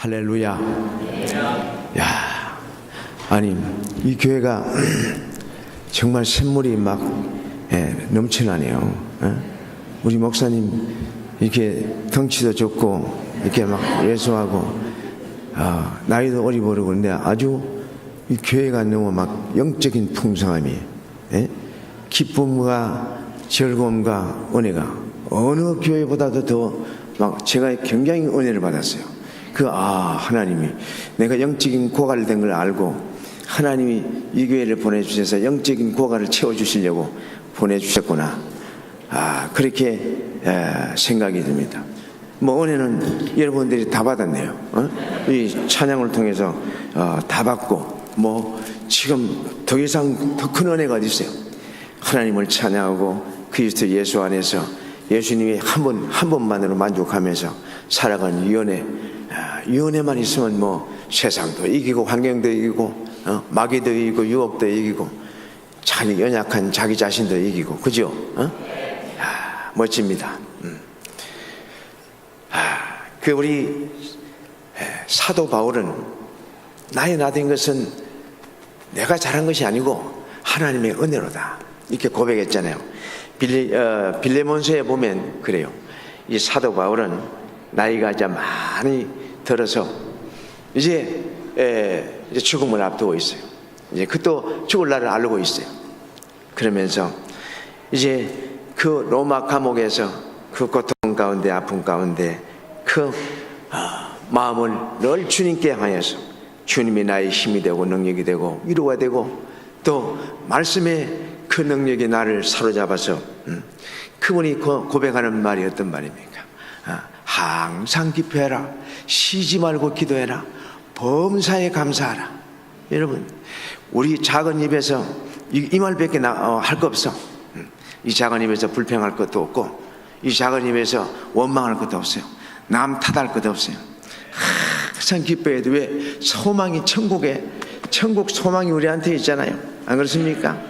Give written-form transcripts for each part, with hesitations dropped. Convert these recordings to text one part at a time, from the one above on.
할렐루야. 야, 아니 이 교회가 정말 샘물이 막 넘쳐나네요. 우리 목사님 이렇게 덩치도 좋고 이렇게 막 예수하고 나이도 어리버리고 그런데 아주 이 교회가 너무 막 영적인 풍성함이, 기쁨과 즐거움과 은혜가 어느 교회보다도 더 막 제가 굉장히 은혜를 받았어요. 하나님이 내가 영적인 고갈된 걸 알고 하나님이 이 교회를 보내주셔서 영적인 고갈을 채워주시려고 보내주셨구나. 그렇게 생각이 듭니다. 은혜는 여러분들이 다 받았네요. 이 찬양을 통해서 다 받고 지금 더 이상 더 큰 은혜가 어디 있어요? 하나님을 찬양하고 그리스도 예수 안에서 예수님이 한 번만으로 만족하면서 살아가는 이 은혜만 있으면 세상도 이기고 환경도 이기고 마귀도 이기고 유혹도 이기고 연약한 자기 자신도 이기고, 그죠? 멋집니다. 우리 사도 바울은 나의 나된 것은 내가 잘한 것이 아니고 하나님의 은혜로다 이렇게 고백했잖아요. 빌레몬서에 보면 그래요. 이 사도 바울은 나이가 이제 많이 들어서 이제 죽음을 앞두고 있어요. 이제 그또 죽을 날을 알고 있어요. 그러면서 이제 그 로마 감옥에서 그 고통 가운데 아픔 가운데 마음을 늘 주님께 향해서 주님이 나의 힘이 되고 능력이 되고 위로가 되고 또 말씀의 그 능력이 나를 사로잡아서 그분이 고백하는 말이 어떤 말입니까? 항상 기뻐해라, 쉬지 말고 기도해라, 범사에 감사하라. 여러분, 우리 작은 입에서 이 말밖에 할 거 없어. 이 작은 입에서 불평할 것도 없고 이 작은 입에서 원망할 것도 없어요. 남 탓할 것도 없어요. 항상 기뻐해야 돼. 왜? 소망이 천국 소망이 우리한테 있잖아요. 안 그렇습니까?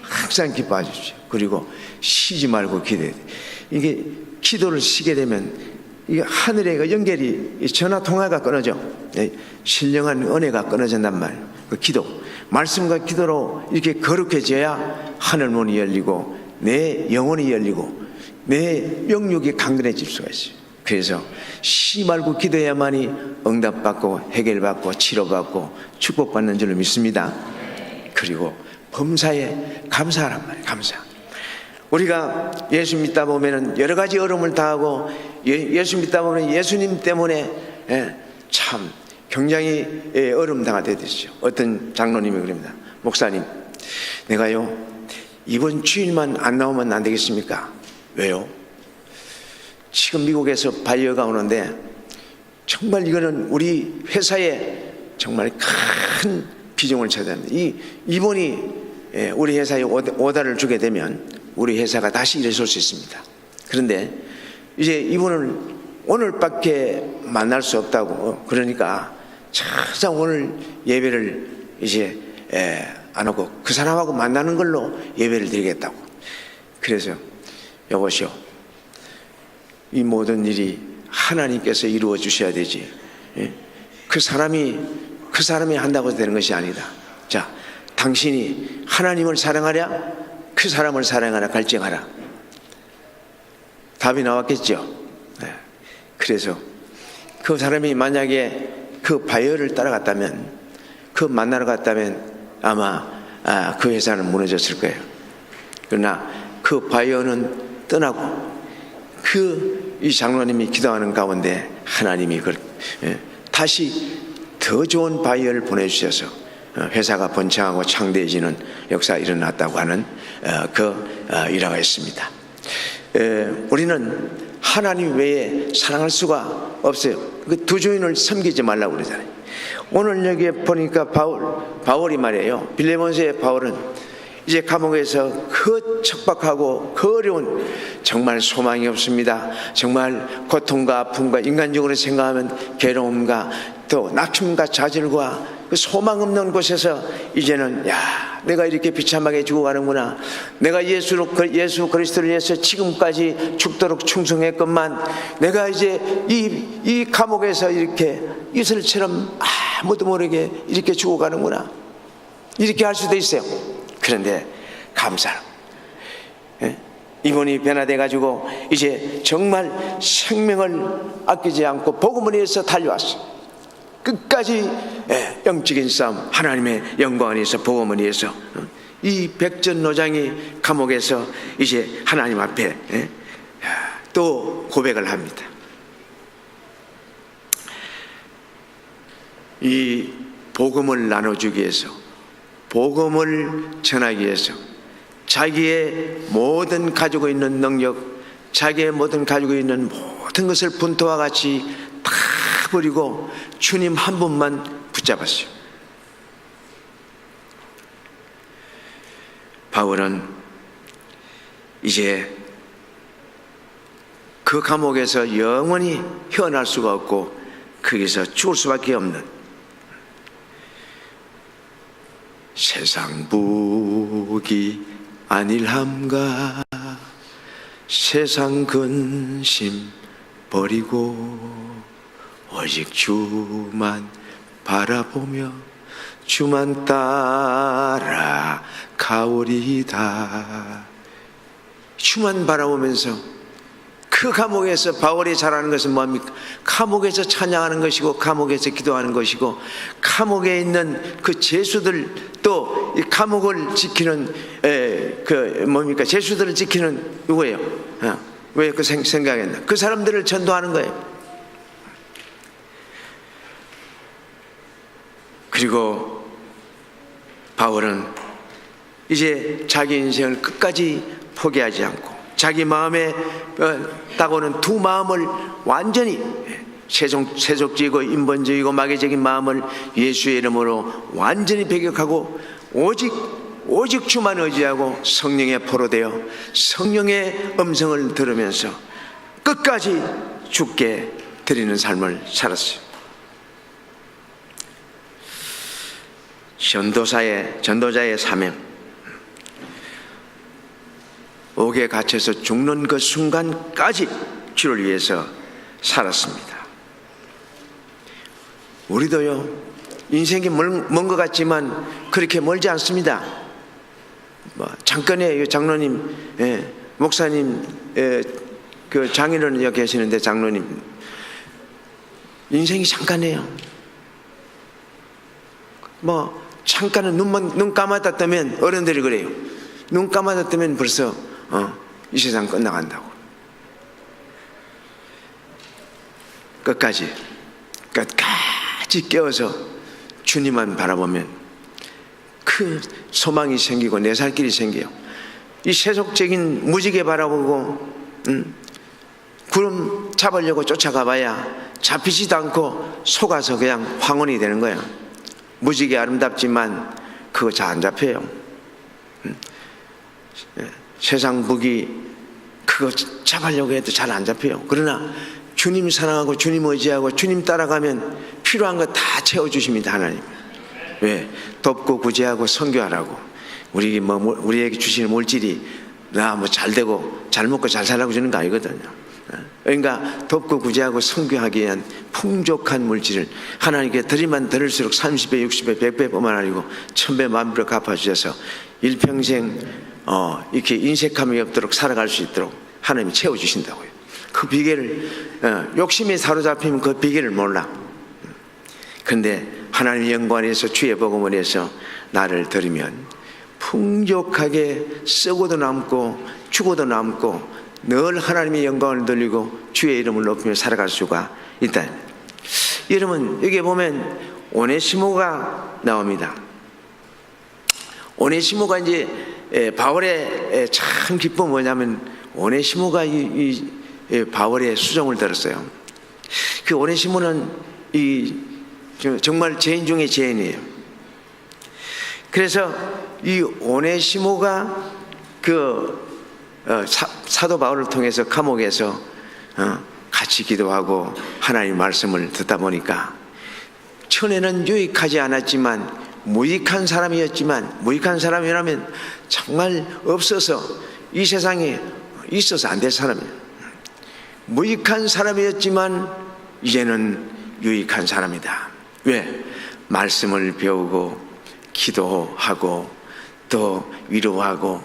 항상 기뻐하십시오. 그리고 쉬지 말고 기도해야 돼. 이게 기도를 쉬게 되면 이게 하늘의 연결이 전화 통화가 끊어져. 신령한 은혜가 끊어진단 말이에요. 그 기도, 말씀과 기도로 이렇게 거룩해져야 하늘 문이 열리고 내 영혼이 열리고 내 영육이 강건해질 수가 있어요. 그래서 쉬지 말고 기도해야만이 응답받고 해결받고 치료받고 축복받는 줄로 믿습니다. 그리고 범사에 감사하란 말이에요. 감사. 우리가 예수 믿다 보면은 여러 가지 어려움을 당하고 예수 믿다 보면 예수님 때문에 참 굉장히 어려움 당하게 되죠. 어떤 장로님이 그럽니다. 목사님, 내가요 이번 주일만 안 나오면 안 되겠습니까? 왜요? 지금 미국에서 바이어가 오는데 정말 이거는 우리 회사에 정말 큰 비중을 차지합니다. 이번이 우리 회사에 오다를 주게 되면 우리 회사가 다시 일어설 수 있습니다. 그런데 이제 이분을 오늘밖에 만날 수 없다고 그러니까 항상 오늘 예배를 이제 안 하고 그 사람하고 만나는 걸로 예배를 드리겠다고. 그래서 여보시오, 이 모든 일이 하나님께서 이루어 주셔야 되지. 그 사람이 한다고 되는 것이 아니다. 자, 당신이 하나님을 사랑하랴 그 사람을 사랑하라 갈증하라. 답이 나왔겠죠. 그래서 그 사람이 만약에 그 바이어를 따라갔다면, 그 만나러 갔다면 아마 그 회사는 무너졌을 거예요. 그러나 그 바이어는 떠나고 이 장로님이 기도하는 가운데 하나님이 다시 더 좋은 바이어를 보내주셔서 회사가 번창하고 창대해지는 역사가 일어났다고 하는 일화가 있습니다. 우리는 하나님 외에 사랑할 수가 없어요. 그 두 주인을 섬기지 말라고 그러잖아요. 오늘 여기에 보니까 바울이 말이에요. 빌레몬서의 바울은 이제 감옥에서 그 척박하고 그 어려운 정말 소망이 없습니다. 정말 고통과 아픔과 인간적으로 생각하면 괴로움과 또 낙심과 좌절과 그 소망 없는 곳에서 이제는 내가 이렇게 비참하게 죽어가는구나. 내가 예수 그리스도를 위해서 지금까지 죽도록 충성했건만 내가 이제 이 감옥에서 이렇게 이슬처럼 아무도 모르게 이렇게 죽어가는구나. 이렇게 할 수도 있어요. 그런데 감사로 이분이 변화돼 가지고 이제 정말 생명을 아끼지 않고 복음을 위해서 달려왔어요. 끝까지 영적인 싸움, 하나님의 영광을 위해서, 복음을 위해서. 이 백전노장이 감옥에서 이제 하나님 앞에 또 고백을 합니다. 이 복음을 나눠주기 위해서, 복음을 전하기 위해서 자기의 모든 가지고 있는 능력, 자기의 모든 가지고 있는 모든 것을 분토와 같이 다 버리고 주님 한 분만 붙잡았어요. 바울은 이제 그 감옥에서 영원히 헤어날 수가 없고 거기서 죽을 수밖에 없는, 세상 부귀 안일함과 세상 근심 버리고 오직 주만 바라보며 주만 따라 가오리다. 주만 바라보면서 그 감옥에서 바울이 잘하는 것은 뭐합니까? 감옥에서 찬양하는 것이고, 감옥에서 기도하는 것이고, 감옥에 있는 그 죄수들, 또 이 감옥을 지키는 죄수들을 지키는 누구예요? 왜 그 생각했나? 그 사람들을 전도하는 거예요. 그리고 바울은 이제 자기 인생을 끝까지 포기하지 않고 자기 마음에 딱 오는 두 마음을 완전히 세속적이고 인본적이고 마귀적인 마음을 예수의 이름으로 완전히 배격하고 오직 주만 의지하고 성령에 포로되어 성령의 음성을 들으면서 끝까지 주께 드리는 삶을 살았어요. 전도자의 사명, 옥에 갇혀서 죽는 그 순간까지 주를 위해서 살았습니다. 우리도요, 인생이 먼 것 같지만 그렇게 멀지 않습니다. 잠깐의 장로님, 목사님, 그 장인어른 여기 계시는데 장로님, 인생이 잠깐이에요. 잠깐은 눈 감았다 뜨면, 어른들이 그래요. 눈 감았다 뜨면 벌써 이 세상 끝나간다고. 끝까지 깨어서 주님만 바라보면 그 소망이 생기고 내 살 길이 생겨요. 이 세속적인 무지개 바라보고 구름 잡으려고 쫓아가봐야 잡히지도 않고 속아서 그냥 황혼이 되는 거야. 무지개 아름답지만 그거 잘 안 잡혀요. 세상 무기 그거 잡으려고 해도 잘 안 잡혀요. 그러나 주님 사랑하고 주님 의지하고 주님 따라가면 필요한 거 다 채워주십니다. 하나님. 왜? 돕고 구제하고 선교하라고. 우리에게 주시는 물질이 잘 되고 잘 먹고 잘 살라고 주는 거 아니거든요. 그러니까 돕고 구제하고 선교하기 위한 풍족한 물질을 하나님께 드리면 드릴수록 30배, 60배, 100배뿐만 아니고 1000배, 10,000배로 갚아주셔서 일평생 이렇게 인색함이 없도록 살아갈 수 있도록 하나님이 채워주신다고요. 그 비결을 욕심에 사로잡히면 그 비결을 몰라. 근데 하나님의 영광을 위해서 주의 복음을 위해서 나를 드리면 풍족하게 쓰고도 남고 죽어도 남고 늘 하나님의 영광을 돌리고 주의 이름을 높이며 살아갈 수가 있다. 여러분, 여기 보면 오네시모가 나옵니다. 오네시모가 이제 바울의 참 기쁨은 뭐냐면 오네시모가 이 바울의 수종을 들었어요. 그 오네시모는 정말 죄인 중에 죄인이에요. 그래서 이 오네시모가 사도 바울을 통해서 감옥에서 같이 기도하고 하나님의 말씀을 듣다 보니까 전에는 유익하지 않았지만 무익한 사람이라면 정말 없어서 이 세상에 있어서 안 될 사람이에요. 무익한 사람이었지만 이제는 유익한 사람이다. 왜? 말씀을 배우고 기도하고 또 위로하고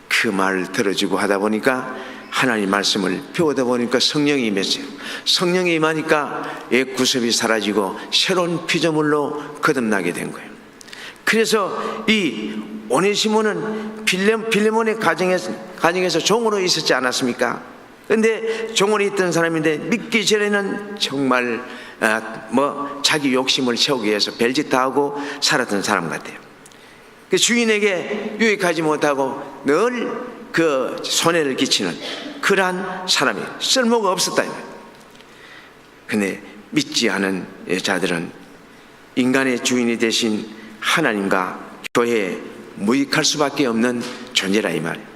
그 말을 들어주고 하다 보니까 하나님 말씀을 배우다 보니까 성령이 임했어요. 성령이 임하니까 옛 구습이 사라지고 새로운 피조물로 거듭나게 된 거예요. 그래서 이 오네시모는 빌레몬의 가정에서 종으로 있었지 않았습니까? 근데 종으로 있던 사람인데 믿기 전에는 정말 자기 욕심을 채우기 위해서 별짓 다 하고 살았던 사람 같아요. 그 주인에게 유익하지 못하고 늘 그 손해를 끼치는 그러한 사람이에요. 쓸모가 없었다. 근데 믿지 않은 자들은 인간의 주인이 되신 하나님과 교회에 무익할 수밖에 없는 존재라 이 말이에요.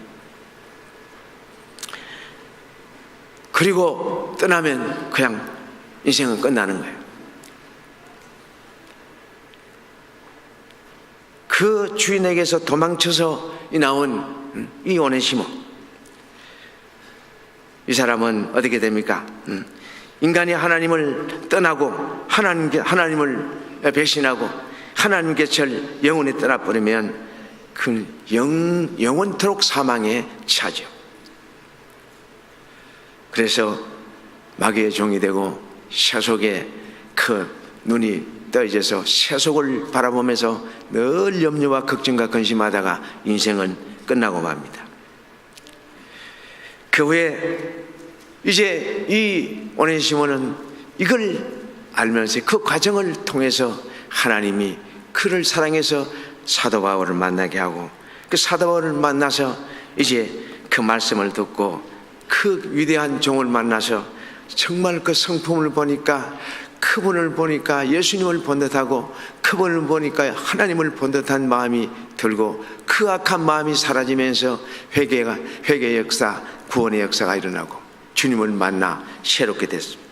그리고 떠나면 그냥 인생은 끝나는 거예요. 그 주인에게서 도망쳐서 나온 이 오네시모, 이 사람은 어떻게 됩니까? 인간이 하나님을 떠나고 하나님을 배신하고 하나님 곁을 영원히 떠나버리면 그 영원토록 사망에 처하죠. 그래서 마귀의 종이 되고 세속에 그 눈이 떠져서 세속을 바라보면서 늘 염려와 걱정과 근심하다가 인생은 끝나고 맙니다. 그 후에 이제 이 오네시모는 이걸 알면서 그 과정을 통해서 하나님이 그를 사랑해서 사도 바울을 만나게 하고 그 사도 바울을 만나서 이제 그 말씀을 듣고 그 위대한 종을 만나서 정말 그 성품을 보니까 그분을 보니까 예수님을 본 듯하고 그분을 보니까 하나님을 본 듯한 마음이 들고 그 악한 마음이 사라지면서 회개의 역사, 구원의 역사가 일어나고 주님을 만나 새롭게 됐습니다.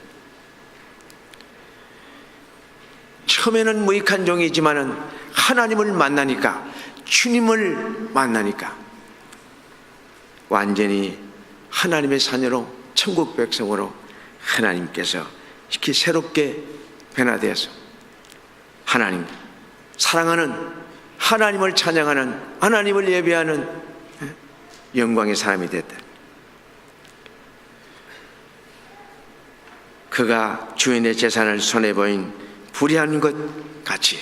처음에는 무익한 종이지만은 하나님을 만나니까, 주님을 만나니까 완전히 하나님의 자녀로, 천국 백성으로 하나님께서 이렇게 새롭게 변화되어서 하나님 사랑하는, 하나님을 찬양하는, 하나님을 예배하는 영광의 사람이 됐다. 그가 주인의 재산을 손해보인 불의한 것 같이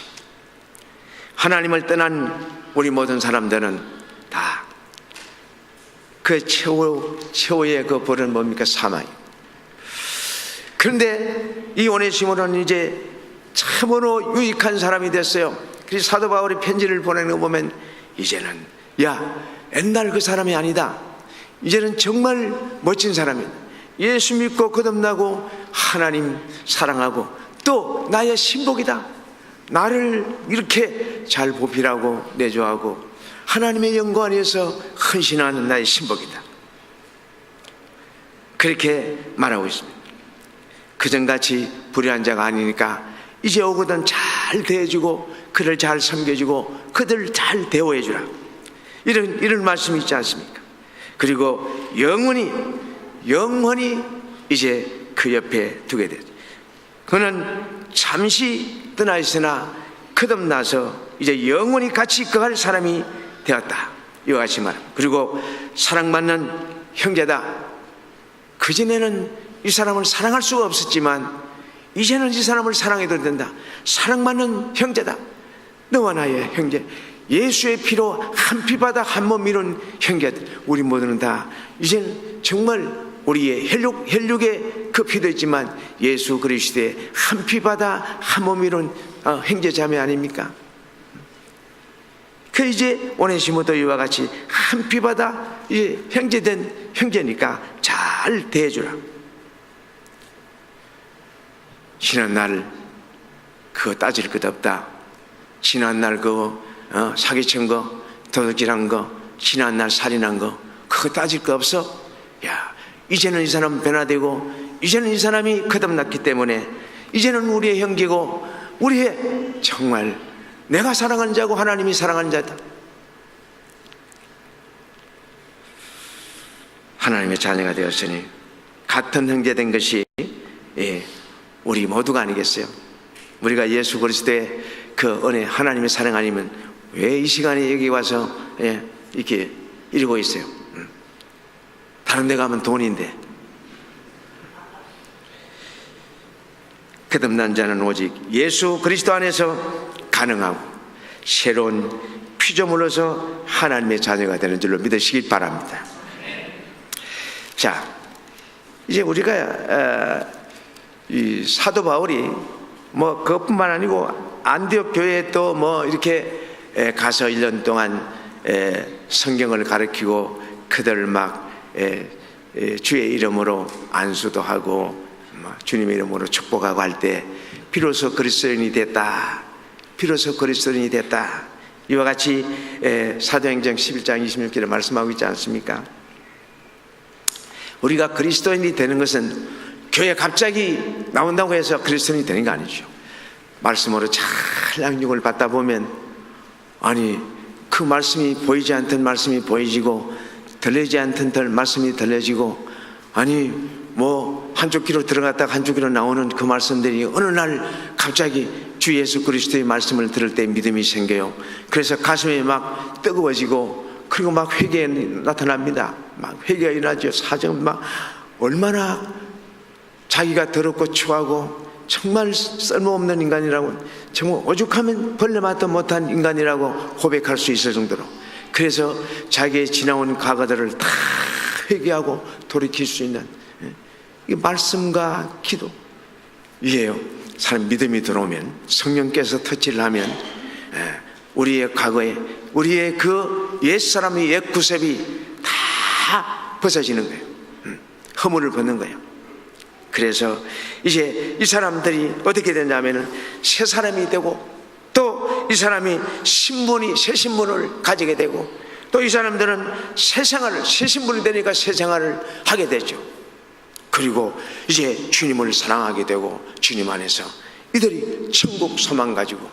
하나님을 떠난 우리 모든 사람들은 다 그 최후의 그 벌은 뭡니까? 사망이에요. 그런데 이 오네시모는 이제 참으로 유익한 사람이 됐어요. 그래서 사도 바울이 편지를 보내는 거 보면 이제는 옛날 그 사람이 아니다. 이제는 정말 멋진 사람이다. 예수 믿고 거듭나고 하나님 사랑하고 또 나의 신복이다. 나를 이렇게 잘 보필하고 내조하고 하나님의 영광을 위해서 헌신하는 나의 신복이다. 그렇게 말하고 있습니다. 그전같이 불의한 자가 아니니까 이제 오거든 잘 대해주고 그를 잘 섬겨주고 그들을 잘 대우해주라. 이런 말씀이 있지 않습니까? 그리고 영원히 이제 그 옆에 두게 되죠. 그는 잠시 떠나 있으나 거듭나서 이제 영원히 같이 거할 사람이 되었다. 이와 같이 말합니다. 그리고 사랑받는 형제다. 그전에는 이 사람을 사랑할 수가 없었지만 이제는 이 사람을 사랑해도 된다. 사랑받는 형제다. 너와 나의 형제, 예수의 피로 한 피바다 한 몸 이룬 형제들, 우리 모두는 다 이제는 정말 우리의 혈육의 그 피도 있지만 예수 그리스도의 한 피바다 한 몸 이룬 형제 자매 아닙니까? 그 이제 오네시모도 이와 같이 한 피바다 이제 형제된 형제니까 잘 대해주라. 지난날 그거 따질 것 없다. 지난날 그거 사기친 거, 도둑질한 거, 지난날 살인한 거 그거 따질 거 없어? 이제는 이 사람 변화되고 이제는 이 사람이 거듭났기 때문에 이제는 우리의 형제고 우리의 정말 내가 사랑하는 자고 하나님이 사랑하는 자다. 하나님의 자녀가 되었으니 같은 형제 된 것이 우리 모두가 아니겠어요? 우리가 예수 그리스도의 그 은혜, 하나님의 사랑 아니면 왜 이 시간에 여기 와서 이렇게 이러고 있어요? 다른 데 가면 돈인데. 거듭난 자는 오직 예수 그리스도 안에서 가능하고 새로운 피조물로서 하나님의 자녀가 되는 줄로 믿으시길 바랍니다. 자, 이제 우리가 이 사도 바울이 뭐 그것뿐만 아니고 안디옥 교회에 또 뭐 이렇게 가서 1년 동안 성경을 가르치고 그들을 막 주의 이름으로 안수도 하고 주님의 이름으로 축복하고 할 때 비로소 그리스도인이 됐다. 비로소 그리스도인이 됐다. 이와 같이 사도행전 11장 26절에 말씀하고 있지 않습니까? 우리가 그리스도인이 되는 것은 교회 갑자기 나온다고 해서 그리스도인이 되는 거 아니죠. 말씀으로 잘 양육을 받다 보면 아니 그 말씀이 보이지 않던 말씀이 보이지고 들리지 않던 말씀이 들려지고 아니 뭐 한쪽 귀로 들어갔다가 한쪽 귀로 나오는 그 말씀들이 어느 날 갑자기 주 예수 그리스도의 말씀을 들을 때 믿음이 생겨요. 그래서 가슴이 막 뜨거워지고 그리고 막 회개에 나타납니다. 막 회개가 일어나죠. 사정 막 얼마나 자기가 더럽고 추하고 정말 쓸모없는 인간이라고, 정말 오죽하면 벌레맛도 못한 인간이라고 고백할 수 있을 정도로, 그래서 자기의 지나온 과거들을 다 회개하고 돌이킬 수 있는 이 말씀과 기도 이에요. 사람 믿음이 들어오면, 성령께서 터치를 하면 우리의 과거에 우리의 그 옛사람의 옛 구습이 다 벗어지는 거예요. 허물을 벗는 거예요. 그래서 이제 이 사람들이 어떻게 되냐면은 새 사람이 되고, 또 이 사람이 신분이 새 신분을 가지게 되고, 또 이 사람들은 새 생활을, 새 신분이 되니까 새 생활을 하게 되죠. 그리고 이제 주님을 사랑하게 되고, 주님 안에서 이들이 천국 소망 가지고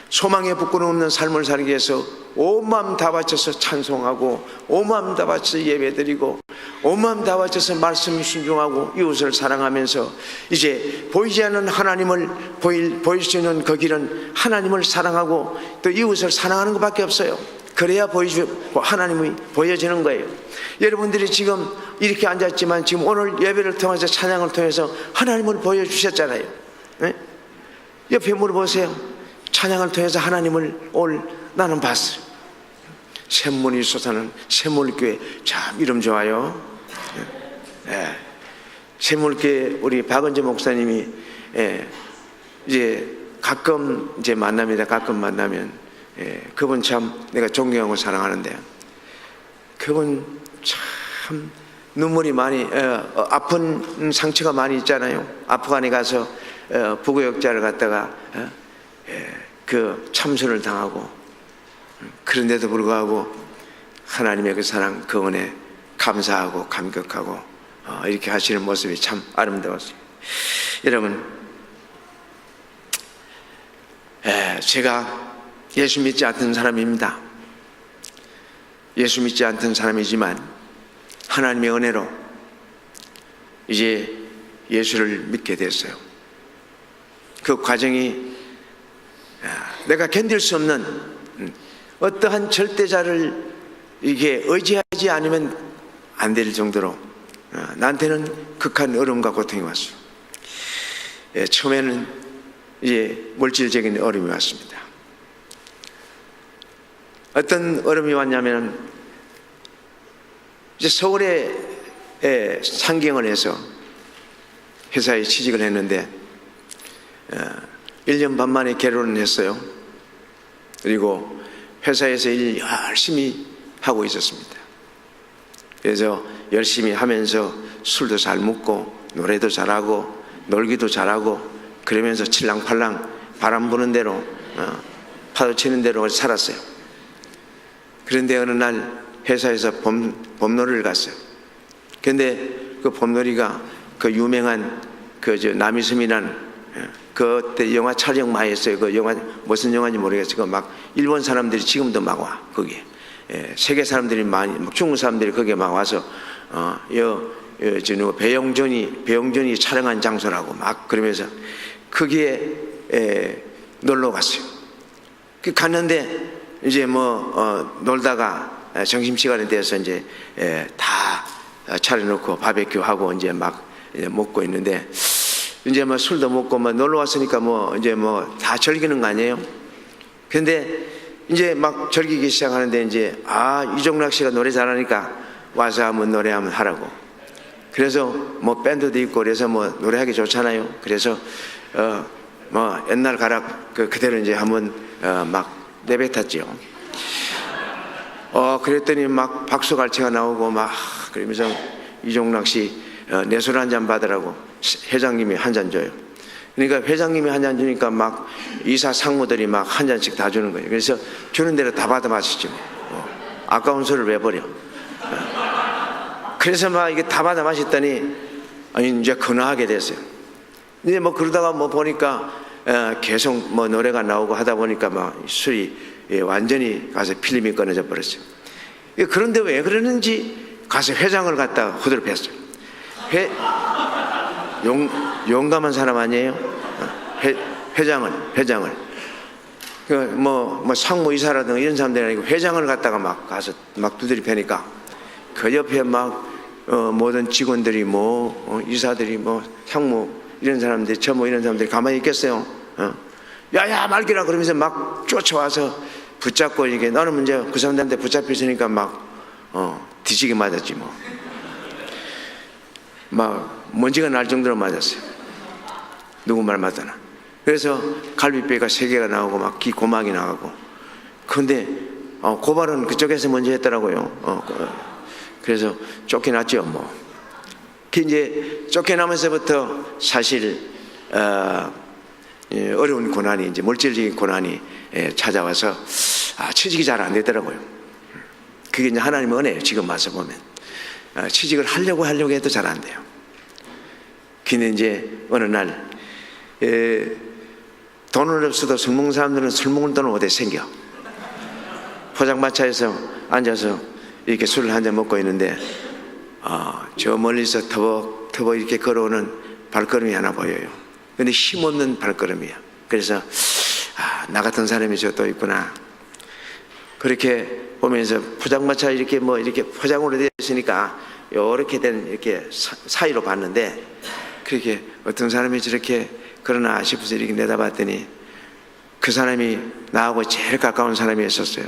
소망에 부끄럼 없는 삶을 살기 위해서 온 마음 다 바쳐서 찬송하고, 온 마음 다 바쳐서 예배드리고, 온 마음 다 바쳐서 말씀 순종하고 이웃을 사랑하면서 이제 보이지 않는 하나님을 보일 수 있는 그 길은 하나님을 사랑하고 또 이웃을 사랑하는 것밖에 없어요. 그래야 하나님이 보여지는 거예요. 여러분들이 지금 이렇게 앉았지만 지금 오늘 예배를 통해서, 찬양을 통해서 하나님을 보여주셨잖아요. 네? 옆에 물어보세요. 찬양을 통해서 하나님을 오늘 나는 봤어요. 샘문이 솟아나는 샘물교회, 참 이름 좋아요. 샘물교회 우리 박은재 목사님이 이제 가끔 이제 만납니다. 가끔 만나면 그분 참 내가 존경하고 사랑하는데, 그분 참 눈물이 많이 아픈 상처가 많이 있잖아요. 아프간에 가서 부구역자를 갖다가 그 참수를 당하고, 그런데도 불구하고 하나님의 그 사랑, 그 은혜 감사하고 감격하고 이렇게 하시는 모습이 참 아름다웠어요. 여러분, 제가 예수 믿지 않던 사람입니다. 예수 믿지 않던 사람이지만 하나님의 은혜로 이제 예수를 믿게 됐어요. 그 과정이 내가 견딜 수 없는 어떠한 절대자를 이게 의지하지 않으면 안 될 정도로 나한테는 극한 어려움과 고통이 왔어요. 처음에는 이제 물질적인 어려움이 왔습니다. 어떤 어려움이 왔냐면, 이제 서울에 상경을 해서 회사에 취직을 했는데 1년 반 만에 결혼을 했어요. 그리고 회사에서 일 열심히 하고 있었습니다. 그래서 열심히 하면서 술도 잘 먹고 노래도 잘하고 놀기도 잘하고 그러면서 칠랑팔랑 바람 부는 대로 파도 치는 대로 살았어요. 그런데 어느 날 회사에서 봄놀이를 갔어요. 그런데 그 봄놀이가 그 유명한 그 남이섬이라는 그때 영화 촬영 많이 했어요. 그 영화 무슨 영화인지 모르겠어요. 그막 일본 사람들이 지금도 막 와 거기에. 세계 사람들이 많이, 중국 사람들이 거기에 막 와서 배용준이 촬영한 장소라고 막 그러면서 거기에 놀러 갔어요. 갔는데 이제 놀다가 점심시간이 돼서 이제 다 차려놓고 바베큐 하고 이제 막 먹고 있는데 이제 술도 먹고 놀러 왔으니까 이제 다 즐기는 거 아니에요? 근데 이제 막 즐기기 시작하는데 이제 이종락 씨가 노래 잘하니까 와서 한번 노래 한번 하라고. 그래서 밴드도 있고 그래서 노래하기 좋잖아요. 그래서 옛날 가락 그대로 이제 한번 막 내뱉었지요. 그랬더니 막 박수갈채가 나오고 막 그러면서 이종락 씨 내 술 한 잔 받으라고 회장님이 한 잔 줘요. 그러니까 회장님이 한 잔 주니까 막 이사 상무들이 막 한 잔씩 다 주는 거예요. 그래서 주는 대로 다 받아 마시죠. 아까운 술을 왜 버려? 그래서 막 이게 다 받아 마셨더니 이제 근화하게 됐어요. 이제 그러다가 보니까 계속 노래가 나오고 하다 보니까 막 술이 완전히 가서 필름이 끊어져 버렸어요. 그런데 왜 그러는지 가서 회장을 갖다가 후드를 뺐어요. 용감한 사람 아니에요? 회장을 상무 이사라든가 이런 사람들이 아니고 회장을 갖다가 막 가서 막 두드리 패니까 그 옆에 막 모든 직원들이 이사들이 상무 이런 사람들이 이런 사람들이 가만히 있겠어요? 야야 말기라 그러면서 막 쫓아와서 붙잡고 이게 너는 이제 그 사람들한테 붙잡혔으니까 막 뒤지게 맞았지 막 먼지가 날 정도로 맞았어요. 누구 말 맞다나. 그래서 갈비뼈가 3개가 나오고 막 귀 고막이 나가고. 그런데 고발은 그쪽에서 먼저 했더라고요. 그래서 쫓겨났죠 그 이제 쫓겨나면서부터 사실 어려운 고난이 이제 물질적인 고난이 찾아와서 취직이 잘 안 되더라고요. 그게 이제 하나님의 은혜예요. 지금 와서 보면 취직을 하려고 해도 잘 안 돼요. 근데 이제 어느 날 돈은 없어도 술 먹는 사람들은 술 먹는 돈은 어디 생겨. 포장마차에서 앉아서 이렇게 술을 한 잔 먹고 있는데 저 멀리서 터벅터벅 이렇게 걸어오는 발걸음이 하나 보여요. 근데 힘없는 발걸음이야. 그래서 나 같은 사람이 저 또 있구나. 그렇게 보면서 포장마차 이렇게 이렇게 포장으로 되어 있으니까 이렇게 된 이렇게 사이로 봤는데 그렇게 어떤 사람이 저렇게 그러나 싶어서 이렇게 내다봤더니 그 사람이 나하고 제일 가까운 사람이 있었어요.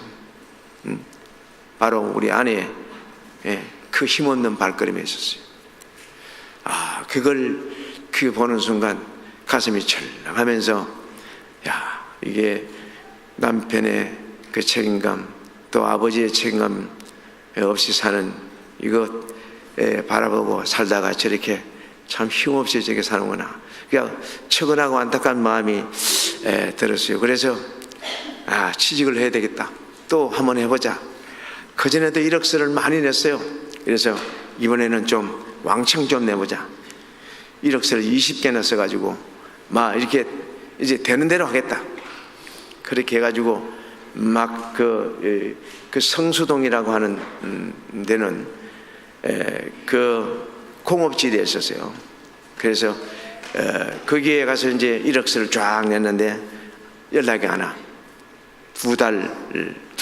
바로 우리 아내의 그 힘없는 발걸음이 있었어요. 그걸 보는 순간 가슴이 철렁하면서 이게 남편의 그 책임감 또 아버지의 책임감 없이 사는 이것 바라보고 살다가 저렇게 참 힘없이 저렇게 사는구나. 그러니까 측은하고 안타까운 마음이 들었어요. 그래서 취직을 해야 되겠다. 또 한번 해보자. 그전에도 이력서를 많이 냈어요. 그래서 이번에는 좀 왕창 좀 내보자. 이력서를 20개나 써가지고 막 이렇게 이제 되는 대로 하겠다. 그렇게 해가지고 막 그 성수동이라고 하는 데는 그 공업지대에 있었어요. 그래서 거기에 가서 이제 이력서를 쫙 냈는데 연락이 안 와. 두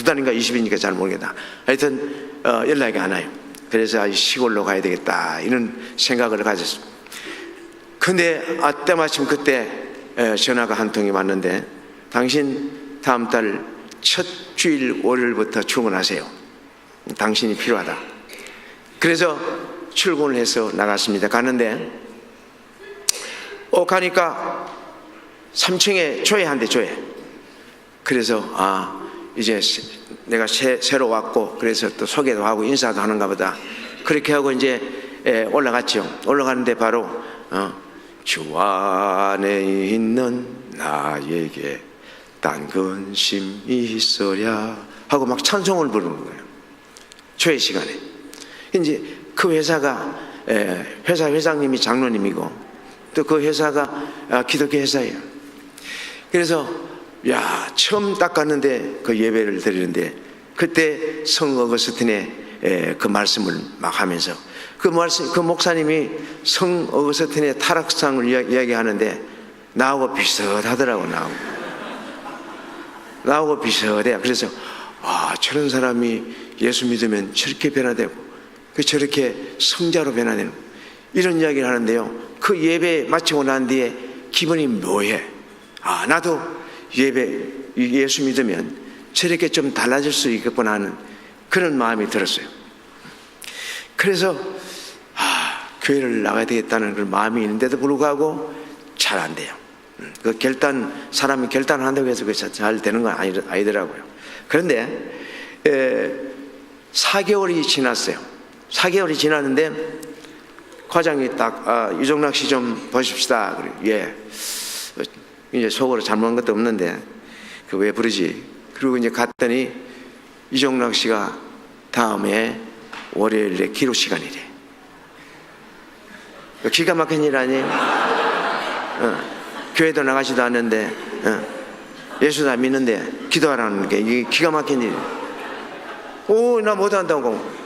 달인가 20일이니까 잘 모르겠다. 하여튼 연락이 안 와요. 그래서 시골로 가야 되겠다 이런 생각을 가졌습니다. 근데 때마침 그때 전화가 한 통이 왔는데 당신 다음 달 첫 주일 월요일부터 출근하세요. 당신이 필요하다. 그래서 출근을 해서 나갔습니다. 가는데 가니까 3층에 조회한대. 조회. 그래서 이제 내가 새로 왔고 그래서 또 소개도 하고 인사도 하는가 보다. 그렇게 하고 이제 올라갔죠. 올라가는데 바로 주 안에 있는 나에게 딴 근심이 있어야 하고 막 찬송을 부르는 거예요. 조회 시간에. 이제 그 회사가 회사 회장님이 장로님이고 또 그 회사가 기독교 회사예요. 그래서 처음 딱 갔는데 그 예배를 드리는데 그때 성 어거스틴의 그 말씀을 막 하면서 그 목사님이 성 어거스틴의 타락상을 이야기하는데 나하고 비슷하더라고. 나하고 비슷해. 그래서 저런 사람이 예수 믿으면 저렇게 변화되고 저렇게 성자로 변화되는 이런 이야기를 하는데요. 그 예배 마치고 난 뒤에 기분이 묘해. 나도 예수 믿으면 저렇게 좀 달라질 수 있겠구나 하는 그런 마음이 들었어요. 그래서 교회를 나가야 되겠다는 그런 마음이 있는데도 불구하고 잘 안 돼요. 사람이 결단한다고 해서 그게 잘 되는 건 아니더라고요. 그런데 4개월이 지났어요. 4개월이 지났는데 과장이 딱 이종락 씨 좀 보십시다. 예. 이제 속으로 잘못한 것도 없는데 그 왜 부르지? 그리고 이제 갔더니 이종락 씨가 다음에 월요일에 기도 시간이래. 기가 막힌 일 아니에요? 교회도 나가지도 않는데 예수 다 믿는데 기도하라는 게 이게 기가 막힌 일이에요. 나 못한다고.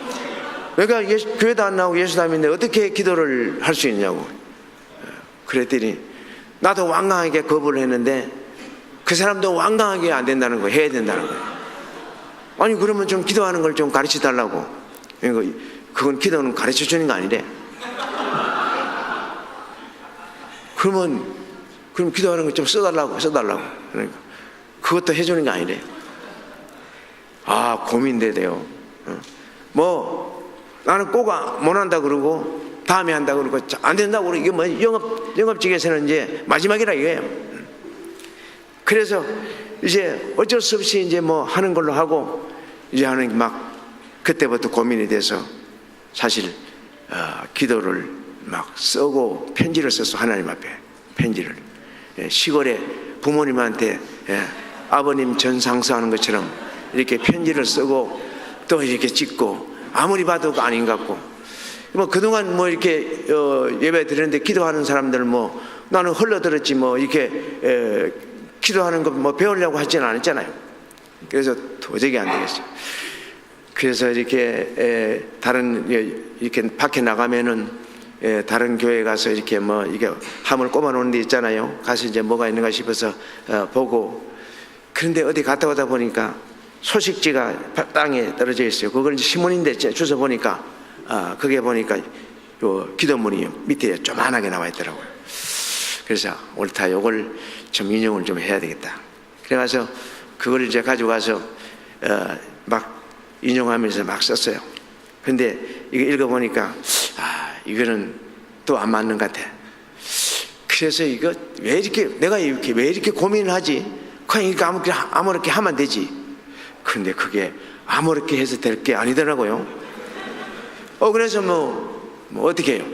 내가 교회도 안 나오고 예수 다 믿는데 어떻게 기도를 할 수 있냐고. 그랬더니 나도 완강하게 거부를 했는데 그 사람도 완강하게 안 된다는 거, 해야 된다는 거예요. 아니 그러면 좀 기도하는 걸 좀 가르쳐 달라고. 그건 기도는 가르쳐 주는 거 아니래. 그럼 기도하는 거 좀 써달라고. 그러니까 그것도 해주는 게 아니래. 고민돼요. 나는 꼭 못 한다 그러고 다음에 한다 그러고 안 된다고 그러고 이게 뭐 영업직에서는 이제 마지막이라 이거예요. 그래서 이제 어쩔 수 없이 이제 뭐 하는 걸로 하고 이제 하는 막 그때부터 고민이 돼서 사실 기도를 막 쓰고 편지를 썼어. 하나님 앞에 편지를 시골에 부모님한테 아버님 전상수하는 것처럼 이렇게 편지를 쓰고 또 이렇게 찍고 아무리 봐도 아닌 것 같고 그동안 이렇게 예배 드리는데 기도하는 사람들 나는 흘러들었지 이렇게 기도하는 거 배우려고 하지는 않았잖아요. 그래서 도저히 안 되겠어요. 그래서 이렇게 이렇게 밖에 나가면은 다른 교회 가서 이렇게 이게 함을 꼽아 놓은 데 있잖아요. 가서 이제 뭐가 있는가 싶어서 보고 그런데 어디 갔다 오다 보니까 소식지가 땅에 떨어져 있어요. 그걸 이제 신문인데 주워 보니까 그게 보니까 요 기도문이 밑에 조만하게 나와 있더라고요. 그래서 옳다, 요걸 좀 인용을 좀 해야 되겠다. 그래가서 그걸 이제 가져가서 막 인용하면서 막 썼어요. 근데 이거 읽어보니까 이거는 또 안 맞는 것 같아. 그래서 이거 내가 왜 이렇게 고민을 하지? 그냥 이렇게 아무렇게 하면 되지. 근데 그게 아무렇게 해서 될 게 아니더라고요. 그래서 어떻게 해요?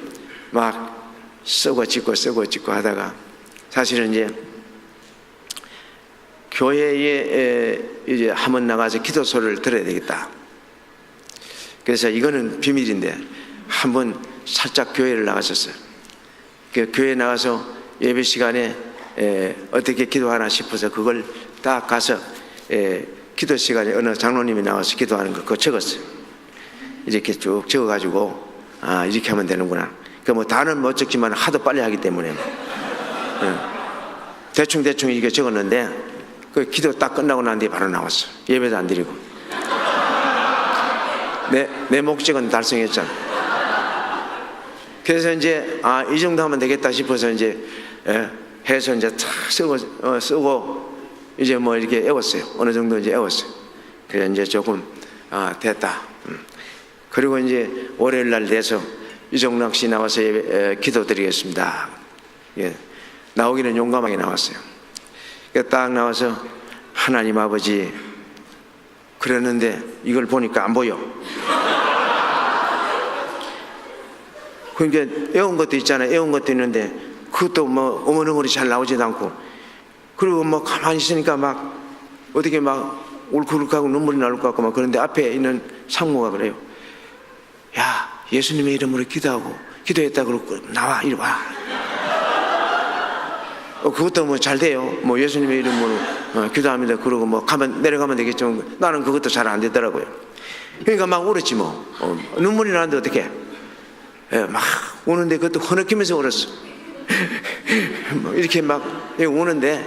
막 쓰고 짓고 하다가 사실은 이제 교회에 이제 한번 나가서 기도소를 들어야 되겠다. 그래서 이거는 비밀인데 한번 살짝 교회를 나갔었어요. 교회에 나가서 예배 시간에 어떻게 기도하나 싶어서 그걸 딱 가서 기도 시간에 어느 장로님이 나와서 기도하는 거 그거 적었어요. 이렇게 쭉 적어가지고 이렇게 하면 되는구나. 다는 못 적지만 하도 빨리 하기 때문에 대충 이렇게 적었는데 그 기도 딱 끝나고 난 뒤에 바로 나왔어. 예배도 안 드리고 내 목적은 달성했잖아. 그래서 이제 이 정도 하면 되겠다 싶어서 이제 해서 이제 탁 쓰고 이제 이렇게 애웠어요. 어느 정도 이제 애웠어요. 그래서 이제 조금 됐다. 그리고 이제 월요일 날 돼서 이종락 씨 나와서 기도드리겠습니다. 나오기는 용감하게 나왔어요. 딱 나와서 하나님 아버지 그랬는데 이걸 보니까 안 보여. 그러니까 애운 것도 있잖아요. 애운 것도 있는데 그것도 어머니머리 잘 나오지도 않고 그리고 가만히 있으니까 막 어떻게 막 울컥울컥하고 눈물이 나올 것 같고 그런데 앞에 있는 상무가 그래요. 야, 예수님의 이름으로 기도했다 그러고 나와 이리 와. 그것도 뭐 잘 돼요. 뭐 예수님의 이름으로 기도합니다. 그러고 뭐 내려가면 되겠지만 나는 그것도 잘 안 되더라고요. 그러니까 막 울었지 뭐. 눈물이 나는데 어떡해. 막 우는데 그것도 흐느끼면서 울었어. 이렇게 막 우는데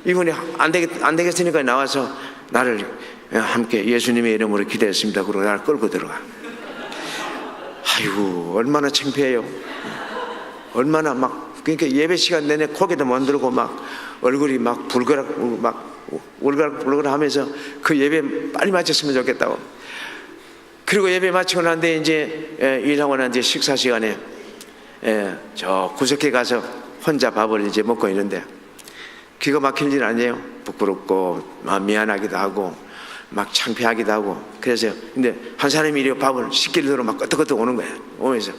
이분이 안 되겠으니까 나와서 나를 함께 예수님의 이름으로 기도했습니다. 그러고 나를 끌고 들어가. 아이고 얼마나 창피해요. 얼마나 막 그러니까 예배 시간 내내 고개도 못 들고 막 얼굴이 막 울그락 하면서 그 예배 빨리 마쳤으면 좋겠다고. 그리고 예배 마치고 난 뒤에 이제 일하고 난 뒤에 식사 시간에 저 구석에 가서 혼자 밥을 이제 먹고 있는데 기가 막힐 일 아니에요. 부끄럽고 막 미안하기도 하고 막 창피하기도 하고. 그래서 근데 한 사람이 이렇게 밥을 시키려 들어 막 끄떡끄떡 오는 거예요. 오면서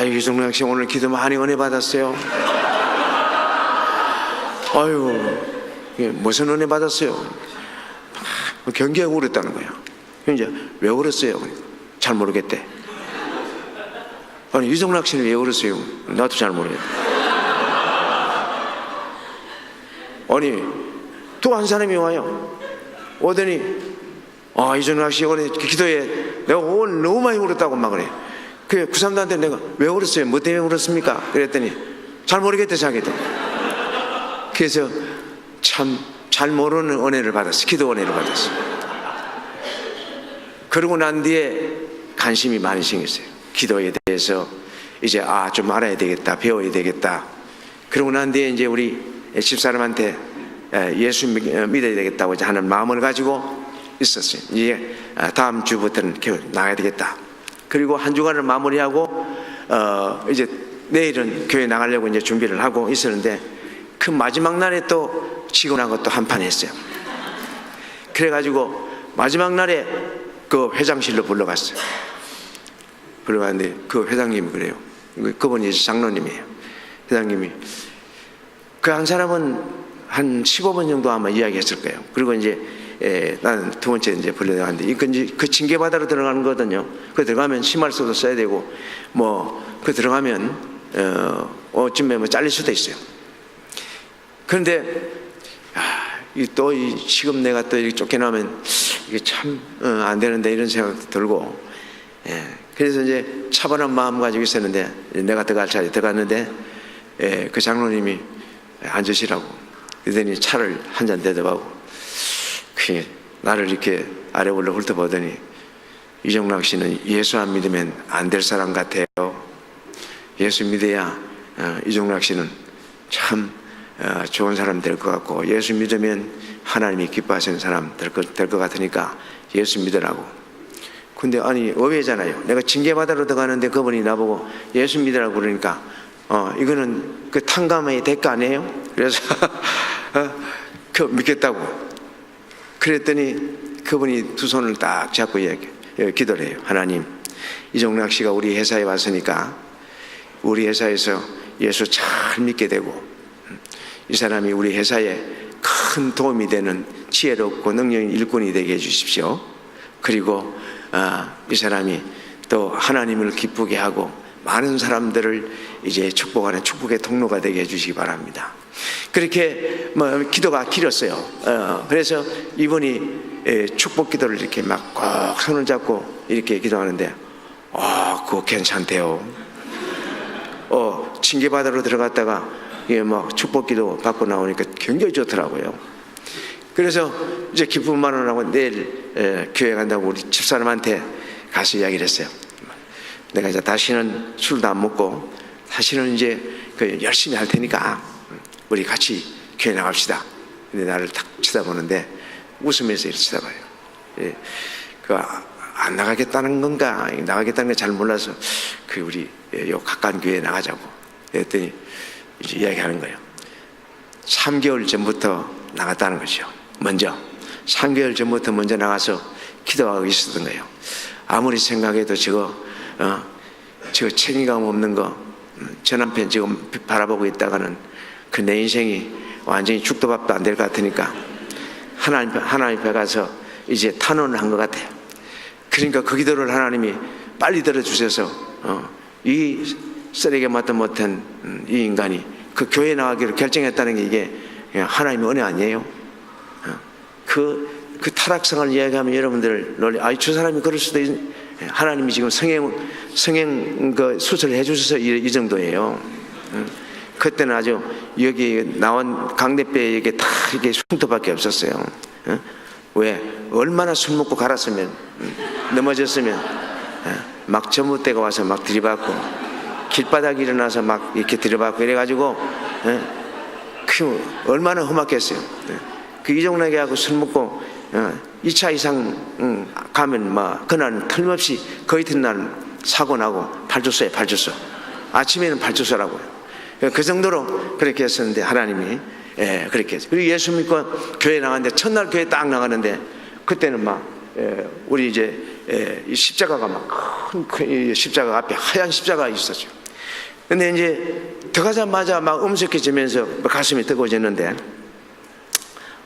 이종락 씨 오늘 기도 많이 은혜 받았어요. 아유 무슨 은혜 받았어요? 경계하고 울었다는 거예요. 이제 왜 울었어요? 잘 모르겠대. 아니 이종락 씨는 왜 울었어요? 나도 잘 모르겠대. 아니 또 한 사람이 와요. 오더니 이종락 씨 오늘 기도에 내가 오늘 너무 많이 울었다고 막 그래. 그 사람들한테 내가 왜 울었어요? 뭐 때문에 울었습니까? 그랬더니 잘 모르겠대 자기도. 그래서 참 잘 모르는 은혜를 받았어. 기도 은혜를 받았어. 그러고 난 뒤에 관심이 많이 생겼어요. 기도에 대해서 이제 좀 알아야 되겠다, 배워야 되겠다. 그러고 난 뒤에 이제 우리 집사람한테 예수 믿어야 되겠다고 하는 마음을 가지고 있었어요. 이제 다음 주부터는 교회 나가야 되겠다. 그리고 한 주간을 마무리하고 이제 내일은 교회 나가려고 이제 준비를 하고 있었는데 그 마지막 날에 또 직원하고 또 한판 했어요. 그래가지고 마지막 날에 그 회장실로 불러갔어요. 불러갔는데 그 회장님이 그래요. 그분이 장로님이에요. 회장님이 그 한 사람은 한 15분 정도 아마 이야기했을 거예요. 그리고 이제 나는 두 번째 이제 불려나갔는데 이제 그 징계바다로 들어가는 거거든요. 그 들어가면 심할서도 써야 되고 그 들어가면 어쯤에 뭐 잘릴 수도 있어요. 그런데 지금 내가 또 이렇게 쫓겨나면 이게 참 안 되는데 이런 생각도 들고 그래서 이제 차분한 마음 가지고 있었는데 내가 들어갈 자리에 들어갔는데 그 장로님이 앉으시라고 그러더니 차를 한 잔 대접하고 나를 이렇게 아래로 훑어보더니 이종락 씨는 예수 안 믿으면 안 될 사람 같아요. 예수 믿어야 이종락 씨는 참 좋은 사람 될 것 같고 예수 믿으면 하나님이 기뻐하시는 사람 될 것 같으니까 예수 믿으라고. 근데 아니 의외잖아요. 내가 징계바다로 들어가는데 그분이 나보고 예수 믿으라고 그러니까 이거는 그 탕감의 대가 아니에요? 그래서 그 믿겠다고 그랬더니 그분이 두 손을 딱 잡고 기도를 해요. 하나님 이종락 씨가 우리 회사에 왔으니까 우리 회사에서 예수 잘 믿게 되고 이 사람이 우리 회사에 큰 도움이 되는 지혜롭고 능력 있는 일꾼이 되게 해주십시오. 그리고 이 사람이 또 하나님을 기쁘게 하고 많은 사람들을 이제 축복하는 축복의 통로가 되게 해주시기 바랍니다. 그렇게 기도가 길었어요. 그래서 이분이 축복 기도를 이렇게 막 꼭 손을 잡고 이렇게 기도하는데 그거 괜찮대요. 징계바다로 들어갔다가 축복 기도 받고 나오니까 굉장히 좋더라고요. 그래서 이제 기쁨만을 하고 내일 교회 간다고 우리 집사람한테 가서 이야기를 했어요. 내가 이제 다시는 술도 안 먹고 다시는 이제 열심히 할 테니까 우리 같이 교회 나갑시다. 근데 나를 딱 쳐다보는데 웃으면서 이렇게 쳐다봐요. 안 나가겠다는 건가? 나가겠다는 걸 잘 몰라서 우리 요 가까운 교회에 나가자고. 그랬더니 이제 이야기하는 거예요. 3개월 전부터 나갔다는 거죠. 먼저 3개월 전부터 먼저 나가서 기도하고 있었던 거예요. 아무리 생각해도 저거 책임감 없는 거, 저 남편 지금 바라보고 있다가는 내 인생이 완전히 죽도 밥도 안 될 것 같으니까 하나님 앞에 가서 이제 탄원을 한 것 같아요. 그러니까 그 기도를 하나님이 빨리 들어주셔서 이 쓰레기 맡도 못한 이 인간이 그 교회 나가기로 결정했다는 게 이게 하나님의 은혜 아니에요? 그 타락성을 이야기하면 여러분들 놀래. 저 사람이 그럴 수도 하나님이 지금 성행 그 수술을 해주셔서 이 정도예요. 그때는 아주 여기 나온 강대뼈에 다 이게 흉터밖에 없었어요. 왜? 얼마나 술 먹고 갈았으면, 넘어졌으면, 막 전봇대가 와서 막 들이받고, 길바닥에 일어나서 막 이렇게 들이받고 이래가지고, 얼마나 험악했어요. 그 이종락이 하고 술 먹고, 2차 이상 가면 막, 그날은 틀림없이 거의 이튿날 사고 나고, 발주소. 아침에는 발주소라고요. 그 정도로 그렇게 했었는데, 하나님이, 그렇게 했어요. 그리고 예수 믿고 교회 나갔는데, 첫날 교회 딱 나가는데, 그때는 막, 우리 이제, 이 십자가가 막, 큰 십자가 앞에 하얀 십자가가 있었죠. 근데 이제, 들어가자마자 막 엄숙해지면서 가슴이 뜨거워졌는데,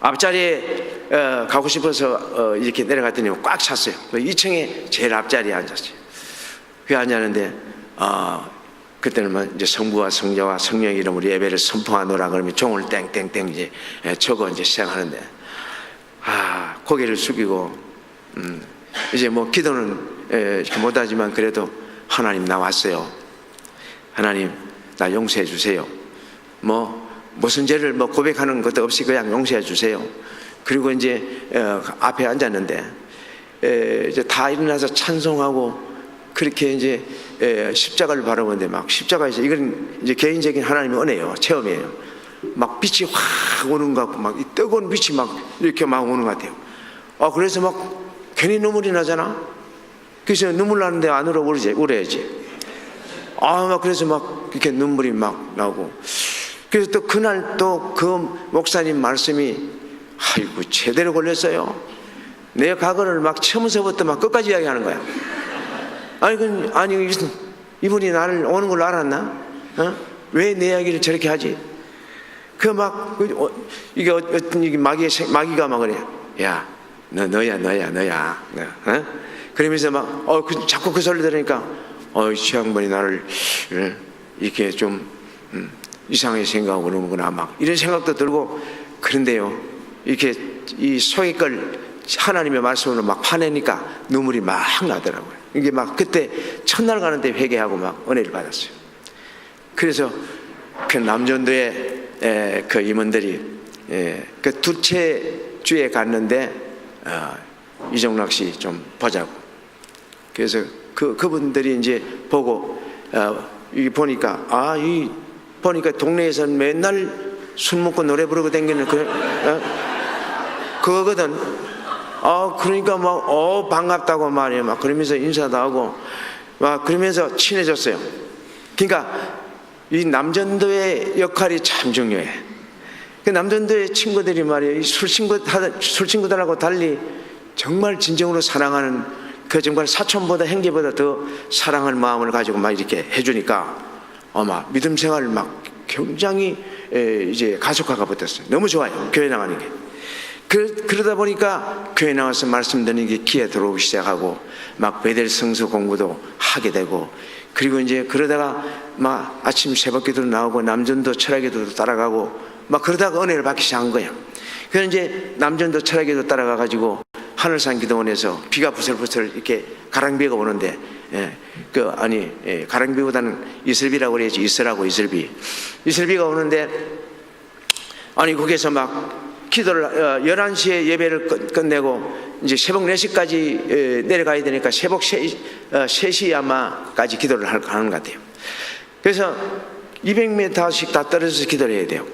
앞자리에 가고 싶어서 이렇게 내려갔더니 꽉 찼어요. 2층에 제일 앞자리에 앉았어요. 그 앉았는데, 그때는 뭐 이제 성부와 성자와 성령의 이름으로 예배를 선포하노라 그러면 종을 땡땡땡 이제 적어 이제 시작하는데, 고개를 숙이고, 이제 뭐 기도는 못하지만 그래도 하나님 나 왔어요. 하나님 나 용서해 주세요. 무슨 죄를 고백하는 것도 없이 그냥 용서해 주세요. 그리고 이제 앞에 앉았는데, 이제 다 일어나서 찬송하고 그렇게 이제 십자가를 바라보는데, 막 십자가에서, 이건 이제 개인적인 하나님의 은혜예요. 체험이에요. 막 빛이 확 오는 것 같고, 막 이 뜨거운 빛이 막 이렇게 막 오는 것 같아요. 그래서 막 괜히 눈물이 나잖아. 그래서 눈물 나는데 안 울어야지. 막 그래서 막 이렇게 눈물이 막 나오고. 그래서 또 그날 또 그 목사님 말씀이, 아이고 제대로 걸렸어요. 내 과거를 막 처음서부터 막 끝까지 이야기하는 거야. 아니 이분이 나를 오는 걸로 알았나? 왜 내 이야기를 저렇게 하지? 이게 마귀가 막 그래. 야, 너야. 그러면서 막 자꾸 그 소리 들으니까, 이 양반이 나를 이렇게 좀 이상하게 생각하고 그러는구나, 막 이런 생각도 들고. 그런데요, 이렇게 이 속의 걸 하나님의 말씀으로 막 파내니까 눈물이 막 나더라고요. 이게 막 그때 첫날 가는데 회개하고 막 은혜를 받았어요. 그래서 그 남전도의 그 임원들이 그 둘째 주에 갔는데, 이종락 씨 좀 보자고. 그래서 그분들이 이제 보고, 이 보니까, 보니까 동네에서는 맨날 술 먹고 노래 부르고 다니는 그거거든. 그러니까 막 반갑다고 말이에요. 막 그러면서 인사도 하고 막 그러면서 친해졌어요. 그러니까 이 남전도의 역할이 참 중요해. 그 남전도의 친구들이 말이에요, 술 친구들하고 달리 정말 진정으로 사랑하는, 그 정말 사촌보다 형제보다 더 사랑하는 마음을 가지고 막 이렇게 해주니까 막 믿음 생활을 막 굉장히 이제 가속화가 붙었어요. 너무 좋아요, 교회 나가는 게. 그러다 보니까 교회 나와서 말씀 듣는 게 귀에 들어오기 시작하고, 막 베델 성서 공부도 하게 되고, 그리고 이제 그러다가 막 아침 새벽 기도도 나오고 남전도 철학 기도도 따라가고 막 그러다가 은혜를 받기 시작한 거야. 그래서 이제 남전도 철학 기도 따라가 가지고 하늘산 기도원에서 비가 부슬부슬 이렇게 가랑비가 오는데, 가랑비보다는 이슬비라고 그래야지. 이슬비가 오는데, 거기에서 막 기도를 11시에 예배를 끝내고 이제 새벽 4시까지 내려가야 되니까 새벽 3시 아마까지 기도를 하는 것 같아요. 그래서 200m씩 다 떨어져서 기도를 해야 돼요.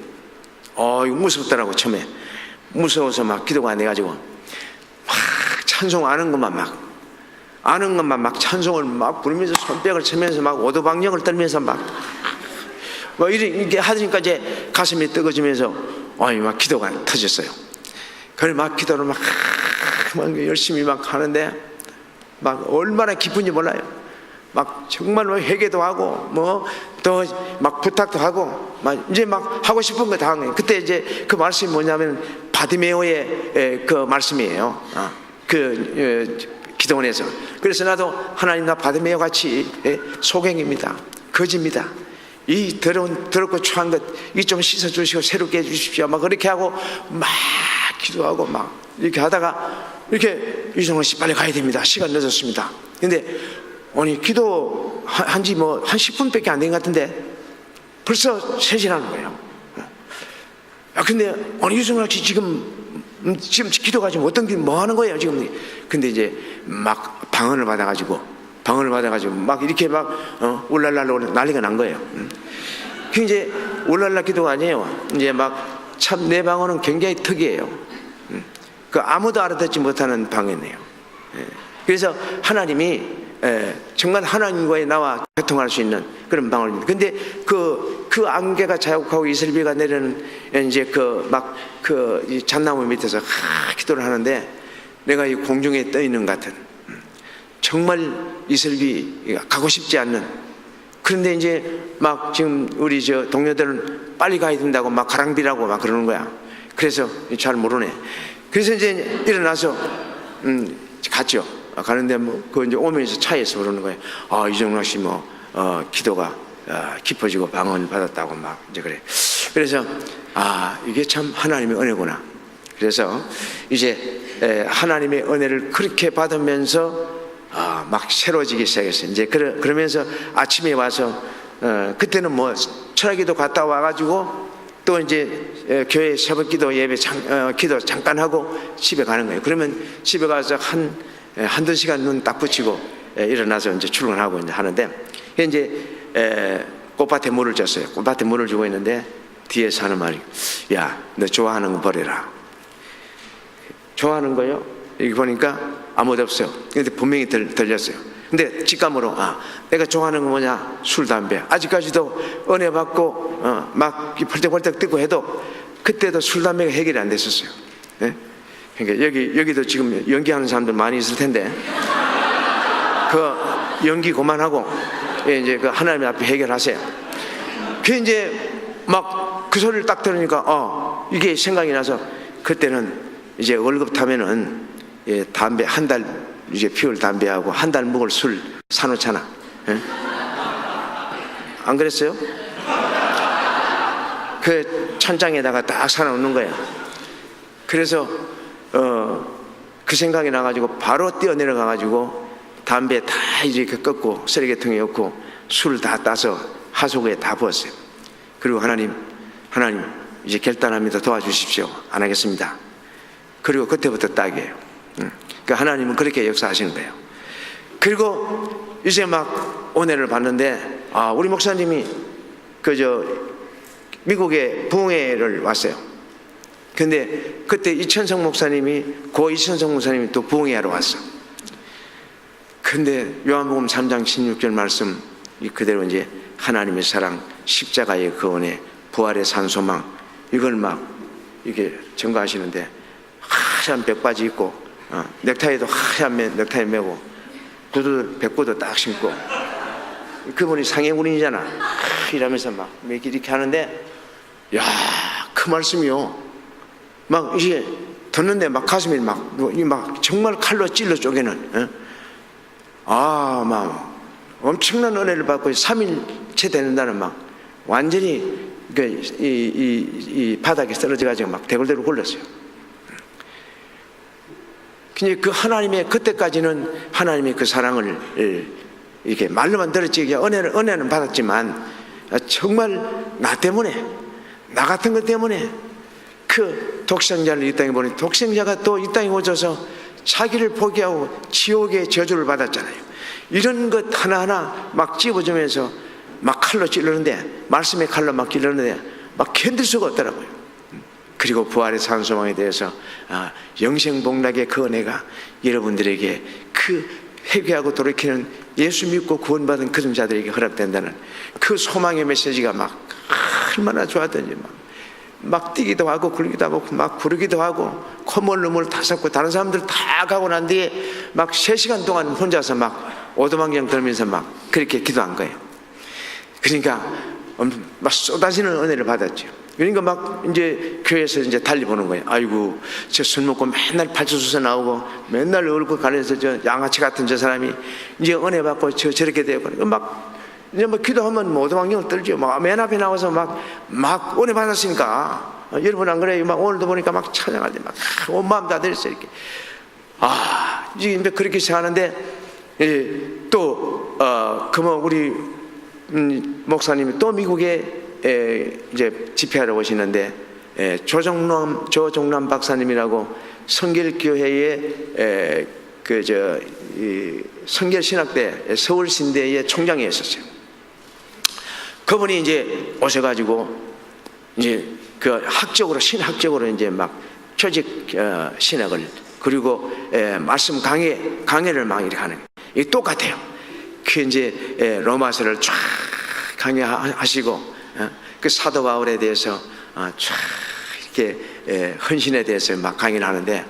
이거 무섭더라고. 처음에 무서워서 막 기도가 안 돼가지고 막 찬송 아는 것만 막 찬송을 막 부르면서 손뼉을 치면서 막 오도방정을 떨면서 막 이렇게 하니까 이제 가슴이 뜨거워지면서 막 기도가 터졌어요. 그래 막 기도를 막 열심히 막 하는데 막 얼마나 기쁜지 몰라요. 막 정말로 회개도 하고 또 막 부탁도 하고 막 이제 막 하고 싶은 거 다 한 거예요. 그때 이제 그 말씀이 뭐냐면 바디메오의 그 말씀이에요. 기도원에서. 그래서 나도 하나님 나 바디메오 같이 소경입니다. 거지입니다. 이 더럽고 추한 것 이 좀 씻어주시고 새롭게 해주십시오. 막 그렇게 하고 막 기도하고 막 이렇게 하다가 이렇게 유정원 씨 빨리 가야 됩니다. 시간 늦었습니다. 근데 아니 기도 한지 뭐 한 10분밖에 안 된 것 같은데 벌써 3시라는 거예요. 근데 아니 유정원 씨 지금 기도가 지금 어떤 게 뭐 하는 거예요 지금? 근데 이제 막 방언을 받아가지고 막 이렇게 막 울랄라 난리가 난 거예요. 그 이제 울랄라 기도가 아니에요. 이제 막 참 내 방언은 굉장히 특이해요. 그 아무도 알아듣지 못하는 방언이에요. 그래서 하나님이 정말 하나님과의 나와 교통할 수 있는 그런 방언입니다. 근데 그 안개가 자욱하고 이슬비가 내리는 이제 이 잣나무 밑에서 기도를 하는데 내가 이 공중에 떠 있는 것 같은 정말 이슬비 가고 싶지 않는. 그런데 이제 막 지금 우리 저 동료들은 빨리 가야 된다고 막 가랑비라고 막 그러는 거야. 그래서 잘 모르네. 그래서 이제 일어나서 갔죠. 가는데 뭐 그 이제 오면서 차에서 그러는 거예요. 이정락 씨 뭐 기도가 깊어지고 방언 받았다고 막 이제 그래. 그래서 이게 참 하나님의 은혜구나. 그래서 이제 하나님의 은혜를 그렇게 받으면서 막 새로워지기 시작했어요. 이제 그러면서 아침에 와서 그때는 뭐 철학기도 갔다 와가지고 또 이제 교회 새벽기도 예배 기도 잠깐 하고 집에 가는 거예요. 그러면 집에 가서 한두 시간 눈 딱 붙이고 일어나서 이제 출근하고 이제 하는데 이제 꽃밭에 물을 줬어요. 꽃밭에 물을 주고 있는데 뒤에서 하는 말이 야, 너 좋아하는 거 버려라. 좋아하는 거요? 여기 보니까 아무도 없어요. 근데 분명히 들렸어요. 근데 직감으로 내가 좋아하는 거 뭐냐? 술, 담배. 아직까지도 은혜 받고 막 벌떡벌떡 뛰고 해도 그때도 술, 담배가 해결이 안 됐었어요. 네? 그러니까 여기도 지금 연기하는 사람들 많이 있을 텐데 그 연기 그만하고 이제 그 하나님 앞에 해결하세요. 그 이제 막 그 소리를 딱 들으니까 이게 생각이 나서 그때는 이제 월급 타면은 담배 한 달 이제 피울 담배하고 한 달 먹을 술 사놓잖아. 예? 안 그랬어요? 그 천장에다가 딱 사놓는 거예요. 그래서 그 생각이 나가지고 바로 뛰어내려가가지고 담배 다 이렇게 꺾고 쓰레기통에 넣고 술 다 따서 하수구에 다 부었어요. 그리고 하나님 이제 결단합니다. 도와주십시오. 안 하겠습니다. 그리고 그때부터 딱이에요. 그러니까 하나님은 그렇게 역사하시는 거예요. 그리고 이제 막 은혜를 받는데 우리 목사님이 미국에 부흥회를 왔어요. 근데 그때 이천성 목사님이 이천성 목사님이 또 부흥회하러 왔어. 근데 요한복음 3장 16절 말씀 그대로 이제 하나님의 사랑, 십자가의 그 은혜, 부활의 산소망 이걸 막 이게 증거하시는데 하얀 백바지 입고 넥타이도 하얀 넥타이 메고 백구도 딱 신고 그분이 상해군인이잖아. 이러면서 막 이렇게 하는데 그 말씀이요. 막 이게 듣는데 막 가슴이 막 정말 칼로 찔러 쪼개는 막 엄청난 은혜를 받고 3일째 되는다는 막 완전히 이 바닥에 쓰러져가지고 막 대굴대굴 굴렀어요. 근데 그 하나님의 그때까지는 하나님의 그 사랑을 이렇게 말로만 들었지 은혜는 받았지만 정말 나 때문에 나 같은 것 때문에 그 독생자를 이 땅에 보내 독생자가 또 이 땅에 오셔서 자기를 포기하고 지옥의 저주를 받았잖아요. 이런 것 하나하나 막 집어주면서 막 칼로 찌르는데 말씀의 칼로 막 찌르는데 막 견딜 수가 없더라고요. 그리고 부활의 산소망에 대해서 영생복락의 그 은혜가 여러분들에게 그 회개하고 돌이키는 예수 믿고 구원받은 그런 자들에게 허락된다는 그 소망의 메시지가 막 얼마나 좋았던지 막 뛰기도 하고 굴기도 하고 막 구르기도 하고 콧물 눈물 다 섞고 다른 사람들 다 가고 난 뒤에 막 3시간 동안 혼자서 막 오두방정 들면서 막 그렇게 기도한 거예요. 그러니까 막 쏟아지는 은혜를 받았죠. 그러니까 막 이제 교회에서 이제 달리 보는 거예요. 아이고 저 술 먹고 맨날 팔초수서 나오고 맨날 얼굴 가려서 저 양아치 같은 저 사람이 이제 은혜 받고 저렇게 되고 막 이제 뭐 기도하면 뭐 오도방정을 떨죠. 막 맨 앞에 나와서 막 은혜 받았으니까. 여러분 안 그래요? 막 오늘도 보니까 막 찬양할 때 막 온 마음 다 들었어 이렇게. 이제 그렇게 생각하는데 또 그뭐 우리 목사님이 또 미국에 이제 집회하러 오시는데 조종남 박사님이라고 성결교회의 성결신학대 서울신대의 총장이었었어요. 그분이 이제 오셔가지고 이제 그 신학적으로 이제 막 조직 신학을 그리고 말씀 강해를 막 이렇게 하는 이 똑같아요. 그 이제 로마서를 쫙 강해하시고 그 사도 바울에 대해서 쫙 이렇게 헌신에 대해서 막 강의를 하는데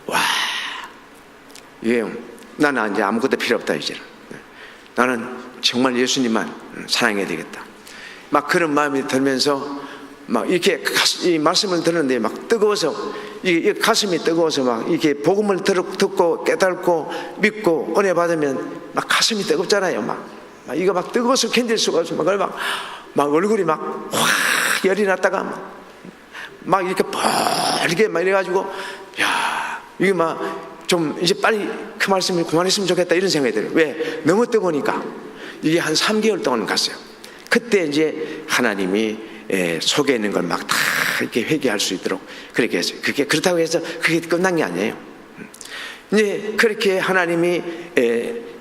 와 이게 나는 이제 아무것도 필요 없다 이제는 나는 정말 예수님만 사랑해야 되겠다 막 그런 마음이 들면서 막 이렇게 이 말씀을 듣는데 막 뜨거워서 이 가슴이 뜨거워서 막 이렇게 복음을 듣고 깨닫고 믿고 은혜 받으면 막 가슴이 뜨겁잖아요. 막 이거 막 뜨거워서 견딜 수가 없어. 막 얼굴이 막 확 열이 났다가 막 이렇게 이렇게 막 이래가지고 야 이게 막 좀 이제 빨리 그 말씀을 그만했으면 좋겠다 이런 생각이 들어요. 왜? 너무 뜨거우니까 이게 한 3개월 동안 갔어요. 그때 이제 하나님이 속에 있는 걸 막 다 이렇게 회개할 수 있도록 그렇게 했어요. 그게 그렇다고 해서 그게 끝난 게 아니에요. 이제 그렇게 하나님이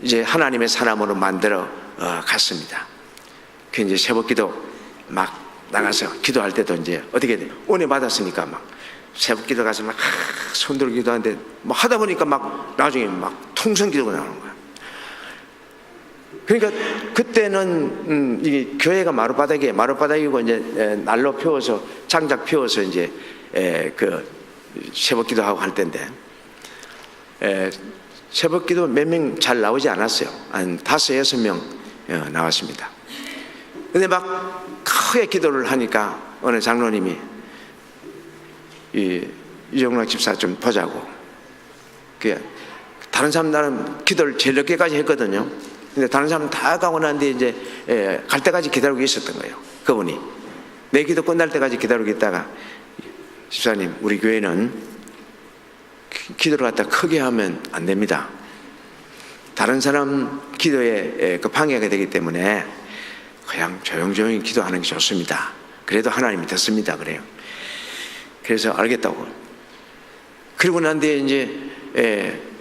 이제 하나님의 사람으로 만들어 갔습니다. 그 이제 새벽기도 막 나가서 기도할 때도 이제 어떻게 돼요? 은혜 받았으니까 막 새벽기도 가서 막 손들고 기도하는데 뭐 하다 보니까 막 나중에 막 통성기도가 나오는 거야. 그러니까 그때는 이 교회가 마룻바닥이고 이제 난로 피워서 장작 피워서 이제 그 새벽기도 하고 할 때인데 새벽기도 몇 명 잘 나오지 않았어요. 한 5, 6명 나왔습니다. 근데 막 크게 기도를 하니까 어느 장로님이 이정락 집사 좀 보자고. 다른 사람 나는 기도를 제일 늦게까지 했거든요. 근데 다른 사람 다 가고 난 뒤에 이제 갈 때까지 기다리고 있었던 거예요. 그분이 내 기도 끝날 때까지 기다리고 있다가 집사님 우리 교회는 기도를 갖다 크게 하면 안 됩니다. 다른 사람 기도에 그 방해가 되기 때문에 그냥 조용조용히 기도하는 게 좋습니다. 그래도 하나님이 듣습니다. 그래요. 그래서 알겠다고. 그리고 난 뒤에 이제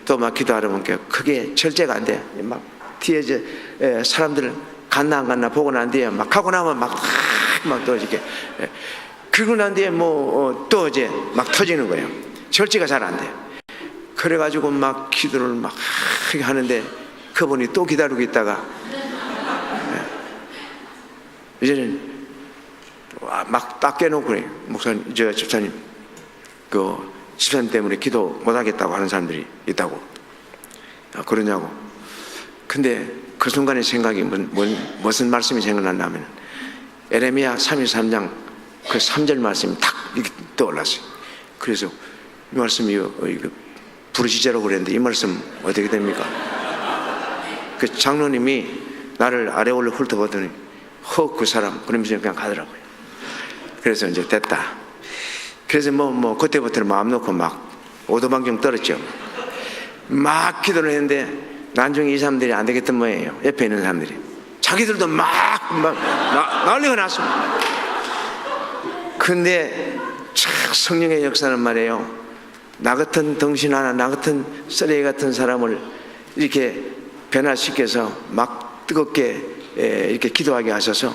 또 막 기도하러 보니까 크게 절제가 안 돼. 막 뒤에 이제 사람들 갔나 안 갔나 보고 난 뒤에 막 가고 나면 막 또 이렇게 그러고 난 뒤에 뭐 또 이제 막 터지는 거예요. 절제가 잘 안 돼. 그래가지고 막 기도를 막 하는데 그분이 또 기다리고 있다가 이제는 막 딱 깨놓고 그래요. 목사님, 집사님, 그 집사님 때문에 기도 못하겠다고 하는 사람들이 있다고. 그러냐고. 근데 그 순간에 생각이 무슨 말씀이 생각났냐면 에레미야 33장 그 3절 말씀이 탁 이렇게 떠올랐어요. 그래서 이 말씀이 부르시자라고 그랬는데 이 말씀 어떻게 됩니까? 그 장로님이 나를 아래올려 훑어보더니 그 사람 그러면서 그냥 가더라고요. 그래서 이제 됐다. 그래서 뭐 그때부터는 마음 놓고 막 오도방정 떨었죠. 막 기도를 했는데 나중에 이 사람들이 안 되겠던 모양이에요. 옆에 있는 사람들이 자기들도 막 난리가 났습니다. 근데 참 성령의 역사는 말이에요. 나 같은 덩신 하나, 나 같은 쓰레기 같은 사람을 이렇게 변화시켜서 막 뜨겁게 이렇게 기도하게 하셔서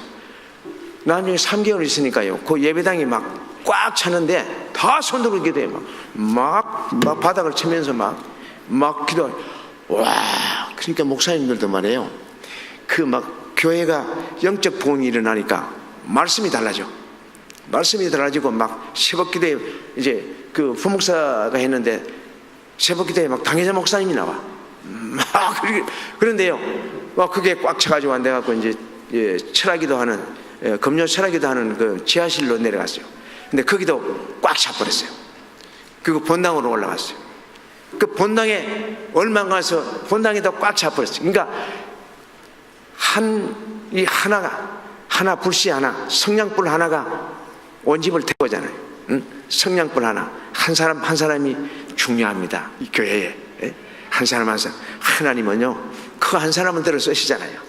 나중에 3개월 있으니까요. 그 예배당이 막 꽉 차는데 다 손들고 기도해요. 막 바닥을 치면서 막 기도. 와, 그러니까 목사님들도 말이에요. 그 막 교회가 영적 부흥이 일어나니까 말씀이 달라져. 말씀이 달라지고 막 새벽기도에 이제 그 부목사가 했는데 새벽기도에 막 당회자 목사님이 나와. 막 그런데요. 막 그게 꽉 차가지고 안 돼갖고 이제 철학기도 하는 금요 철학기도 하는 그 지하실로 내려갔어요. 근데 거기도 꽉 차버렸어요. 그리고 본당으로 올라갔어요. 그 본당에 얼마 가서 본당에도 꽉 차버렸어요. 그러니까 한 이 하나 불씨 하나, 성냥불 하나가 온 집을 태우잖아요. 성냥불 하나, 한 사람이 중요합니다. 이 교회에 한 사람 한 사람. 하나님은요 그 한 사람을 들어 쓰시잖아요.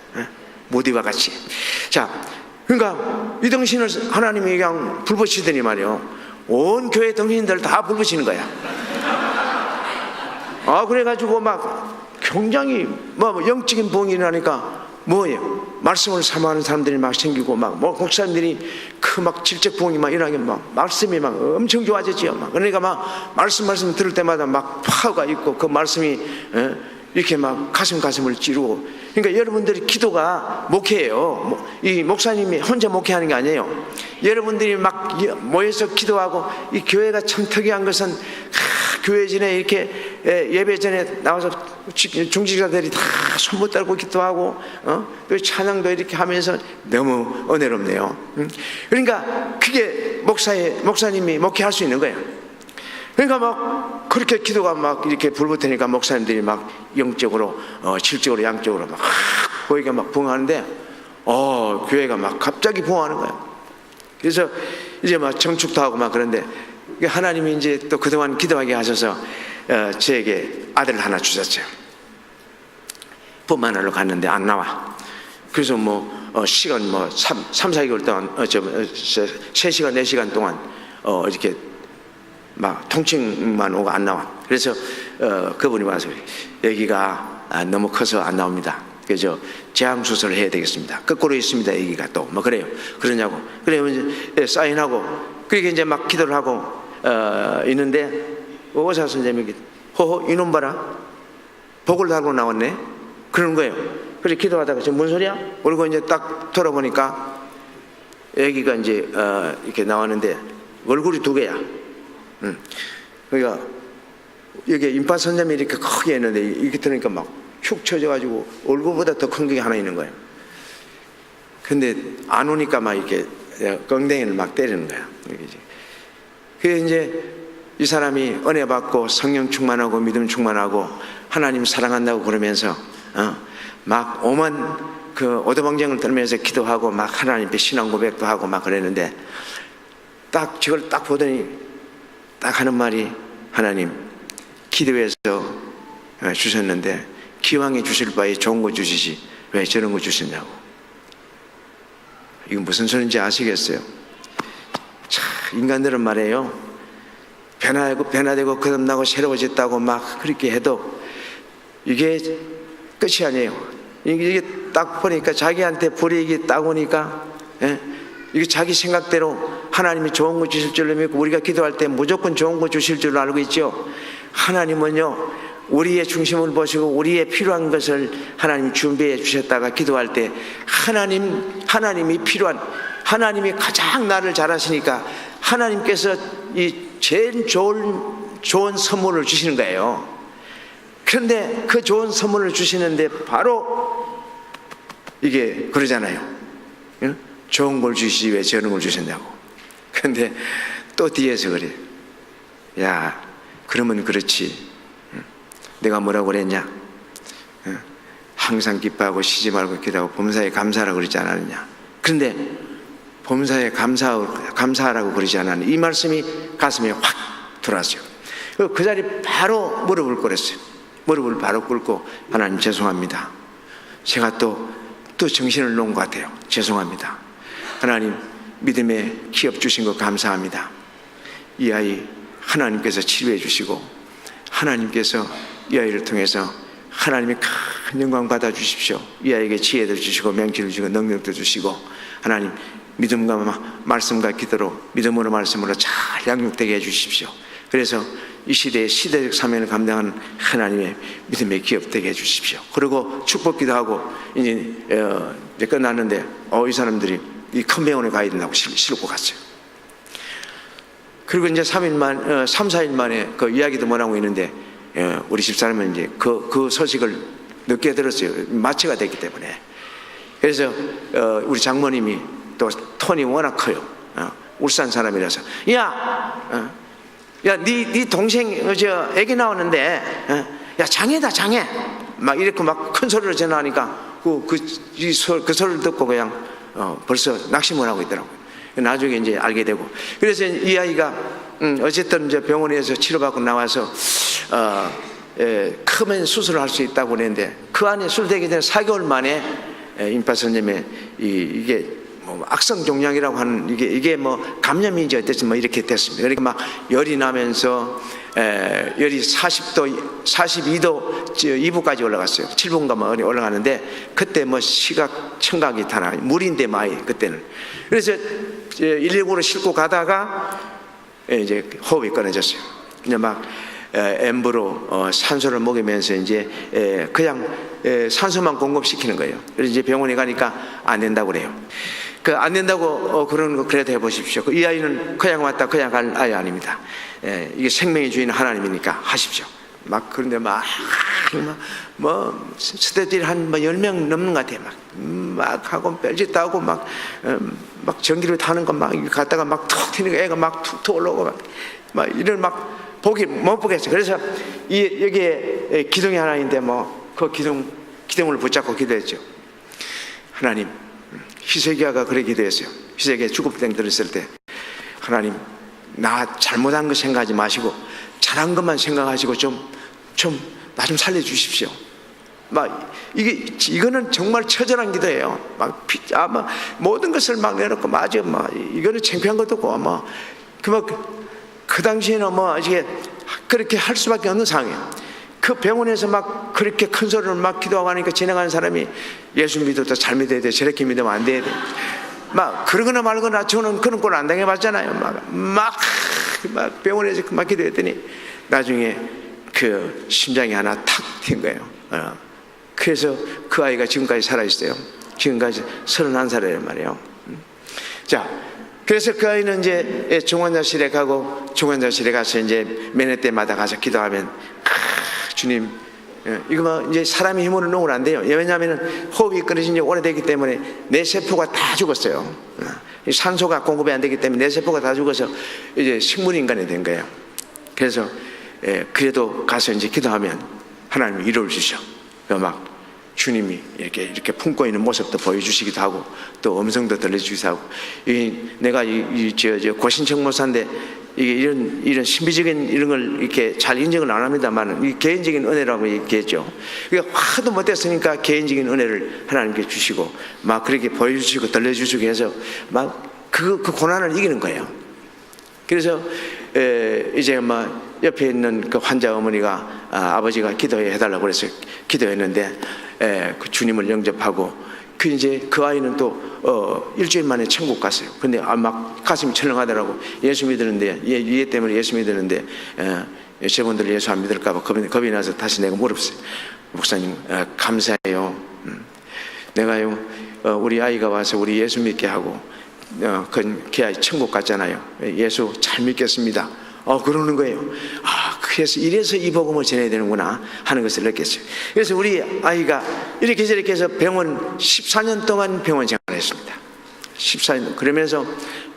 모디와 같이. 자, 그러니까 이 덩신을 하나님이 그냥 불붙이더니 말이요, 온 교회 덩신들 다 불붙이는 거야. 그래가지고 막 굉장히 뭐 영적인 부흥이 일어나니까 뭐예요? 말씀을 사모하는 사람들이 막 생기고, 막 목사님들이 그 막 질적 부흥이 막 일어나게 막 말씀이 막 엄청 좋아졌지요. 막 그러니까 막 말씀 들을 때마다 막 파워가 있고, 그 말씀이 이렇게 막 가슴을 찌르고. 그러니까 여러분들이 기도가 목회예요. 이 목사님이 혼자 목회하는 게 아니에요. 여러분들이 막 모여서 기도하고, 이 교회가 참 특이한 것은 교회 전에 이렇게 예배 전에 나와서 중직자들이 다 손못 들고 기도하고, 또 찬양도 이렇게 하면서 너무 은혜롭네요. 그러니까 그게 목사님이 목회할 수 있는 거예요. 그러니까 막 그렇게 기도가 막 이렇게 불붙으니까 목사님들이 막 영적으로, 질적으로, 양적으로 막 보이게 막 부흥하는데, 교회가 막 갑자기 부흥하는 거예요. 그래서 이제 막 정축도 하고 막 그런데, 하나님이 이제 또 그동안 기도하게 하셔서 저에게 아들 하나 주셨어요. 봄마늘로 갔는데 안 나와. 그래서 시간 3, 4개월 동안 3시간 4시간 동안 이렇게 막 통증만 오고 안 나와. 그래서 그분이 와서 애기가 너무 커서 안 나옵니다. 그래서 제왕 수술을 해야 되겠습니다. 거꾸로 있습니다. 애기가 또 뭐 그래요. 그러냐고. 그래서 이제 사인하고, 그렇게 이제 막 기도를 하고 있는데 의사 선생님이 호호 이놈 봐라, 복을 달고 나왔네 그러는 거예요. 그래서 기도하다가 지금 뭔 소리야? 그리고 이제 딱 돌아보니까 애기가 이제 이렇게 나왔는데 얼굴이 두 개야. 그러니까 여기 임파 선점이 이렇게 크게 했는데 이렇게 들으니까 막 축 처져가지고 얼굴보다 더 큰 게 하나 있는 거예요. 근데 안 오니까 막 이렇게 엉덩이를 막 때리는 거야. 그래서 이제 이 사람이 은혜 받고 성령 충만하고 믿음 충만하고 하나님 사랑한다고 그러면서 막 오만 그 오도방정을 들으면서 기도하고 막 하나님께 신앙 고백도 하고 막 그랬는데, 딱 저걸 딱 보더니 딱 하는 말이, 하나님 기도해서 주셨는데 기왕에 주실 바에 좋은 거 주시지 왜 저런 거 주셨냐고. 이건 무슨 소리인지 아시겠어요? 참, 인간들은 말이에요, 변화되고 거듭나고 새로워졌다고 막 그렇게 해도 이게 끝이 아니에요. 이게 딱 보니까 자기한테 불이익이 딱 오니까, 이게 자기 생각대로 하나님이 좋은 거 주실 줄로 믿고, 우리가 기도할 때 무조건 좋은 거 주실 줄로 알고 있죠. 하나님은요 우리의 중심을 보시고 우리의 필요한 것을 하나님이 준비해 주셨다가 기도할 때 하나님이 필요한, 하나님이 가장 나를 잘 아시니까 하나님께서 이 제일 좋은 선물을 주시는 거예요. 그런데 그 좋은 선물을 주시는데 바로 이게 그러잖아요. 좋은 걸 주시지 왜 저런 걸 주셨냐고. 그런데 또 뒤에서 그래. 야, 그러면 그렇지. 내가 뭐라고 그랬냐? 항상 기뻐하고 쉬지 말고 기도하고 범사에 감사하라고 그러지 않았느냐? 그런데 범사에 감사하라고 그러지 않았느냐? 이 말씀이 가슴에 확 들어왔어요. 그 자리에 바로 무릎을 꿇었어요. 무릎을 바로 꿇고, 하나님 죄송합니다. 제가 또 정신을 놓은 것 같아요. 죄송합니다. 하나님 믿음의 기업 주신 것 감사합니다. 이 아이 하나님께서 치료해 주시고, 하나님께서 이 아이를 통해서 하나님이 큰 영광 받아 주십시오. 이 아이에게 지혜도 주시고 명철을 주시고 능력도 주시고, 하나님 믿음과 말씀과 기도로, 믿음으로 말씀으로 잘 양육되게 해 주십시오. 그래서 이 시대의 시대적 사명을 감당하는 하나님의 믿음의 기업 되게 해 주십시오. 그리고 축복기도 하고 이제 끝났는데 이 사람들이 이 큰 병원에 가야 된다고 싣고 갔어요. 그리고 이제 3, 4일 만에 그 이야기도 못하고 있는데, 우리 집사람은 이제 그 소식을 늦게 들었어요. 마취가 됐기 때문에. 그래서 우리 장모님이 또 톤이 워낙 커요. 울산 사람이라서, 야, 네 동생 애기 나오는데, 야 장애다 장애. 막 이렇게 막 큰 소리로 전화하니까 그 소리를 듣고 그냥 벌써 낙심을 하고 있더라고요. 나중에 이제 알게 되고. 그래서 이 아이가 어쨌든 이제 병원에서 치료받고 나와서 크면 수술을 할 수 있다고 그랬는데, 그 안에 수술되기 전에 4개월 만에 임파선염에 이게 뭐 악성 종양이라고 하는 이게 뭐 감염인지 어땠지 뭐 이렇게 됐습니다. 그러니까 막 열이 나면서 열이 40도, 42도 2부까지 올라갔어요. 7분가 뭐 올라가는데, 그때 뭐 시각, 청각이 다 나요. 물인데 많이 그때는. 그래서 119로 싣고 가다가 이제 호흡이 끊어졌어요. 그냥 막 엠브로 산소를 먹이면서 이제 그냥 산소만 공급시키는 거예요. 그래서 이제 병원에 가니까 안 된다고 그래요. 그 안 된다고 그러는 거 그래도 해보십시오. 이 아이는 그냥 왔다 그냥 갈 아이 아닙니다. 이게 생명의 주인 하나님이니까 하십시오. 막 그런데 막 스태프들이 한 10명 넘는 것 같아요. 막 하고 뺄짓 따고 막 전기를 타는 거 막 갔다가 막 툭 튀니까 애가 막 툭툭 올라오고 막 이런 막 보기 못 보겠어요. 그래서 여기에 기둥이 하나 있는데 그 기둥을 붙잡고 기도했죠. 하나님, 히스기야가 그래 기도했어요. 히스기야 죽음땡 들었을 때, 하나님, 나 잘못한 거 생각하지 마시고 잘한 것만 생각하시고 나 좀 살려주십시오. 이거는 정말 처절한 기도예요. 모든 것을 막 내놓고 이거는 창피한 것도 없고 그 당시에는 이게 그렇게 할 수밖에 없는 상황이에요. 그 병원에서 막 그렇게 큰 소리를 막 기도하고 하니까 지나가는 사람이 예수 믿어도 잘 믿어야 돼, 저렇게 믿으면 안 돼야 돼. 그러거나 말거나. 저는 그런 꼴 안 당해봤잖아요. 막 병원에서 막 기도했더니 나중에 그 심장이 하나 탁 튄 거예요. 그래서 그 아이가 지금까지 살아있어요. 지금까지 31살이란 말이에요. 자, 그래서 그 아이는 이제 중환자실에 가고, 중환자실에 가서 이제 매네 때마다 가서 기도하면, 주님, 이거 이제 사람이 힘으로 놓으면 안 돼요. 왜냐하면 호흡이 끊어진 지 오래되기 때문에 내 세포가 다 죽었어요. 산소가 공급이 안 되기 때문에 내 세포가 다 죽어서 이제 식물인간이 된 거예요. 그래서 그래도 가서 이제 기도하면 하나님이 위로를 주셔. 주님이 이렇게 품고 있는 모습도 보여주시기도 하고, 또 음성도 들려주기도 하고. 내가 고신청 모사인데 이런 신비적인 이런 걸 이렇게 잘 인정을 안 합니다만, 이 개인적인 은혜라고 얘기했죠. 그러니까 하도 못했으니까 개인적인 은혜를 하나님께 주시고 그렇게 보여주시고 들려주시고 해서 그 고난을 이기는 거예요. 그래서 이제 옆에 있는 그 환자 어머니가 아버지가 기도해 달라고 그래서 기도했는데, 그 주님을 영접하고 이제 그 아이는 또 일주일 만에 천국 갔어요. 근데 막 가슴이 철렁하더라고. 예수 믿는데, 얘 때문에 예수 믿는데 저분들 예수 안 믿을까 봐 겁이 나서 다시 내가 물었어요. 목사님, 감사해요. 내가요 우리 아이가 와서 우리 예수 믿게 하고 그 아이 천국 갔잖아요. 예수 잘 믿겠습니다. 그러는 거예요. 그래서 이래서 이 복음을 전해야 되는구나 하는 것을 느꼈어요. 그래서 우리 아이가 이렇게 저렇게 해서 병원 14년 동안 병원 생활했습니다. 14년. 그러면서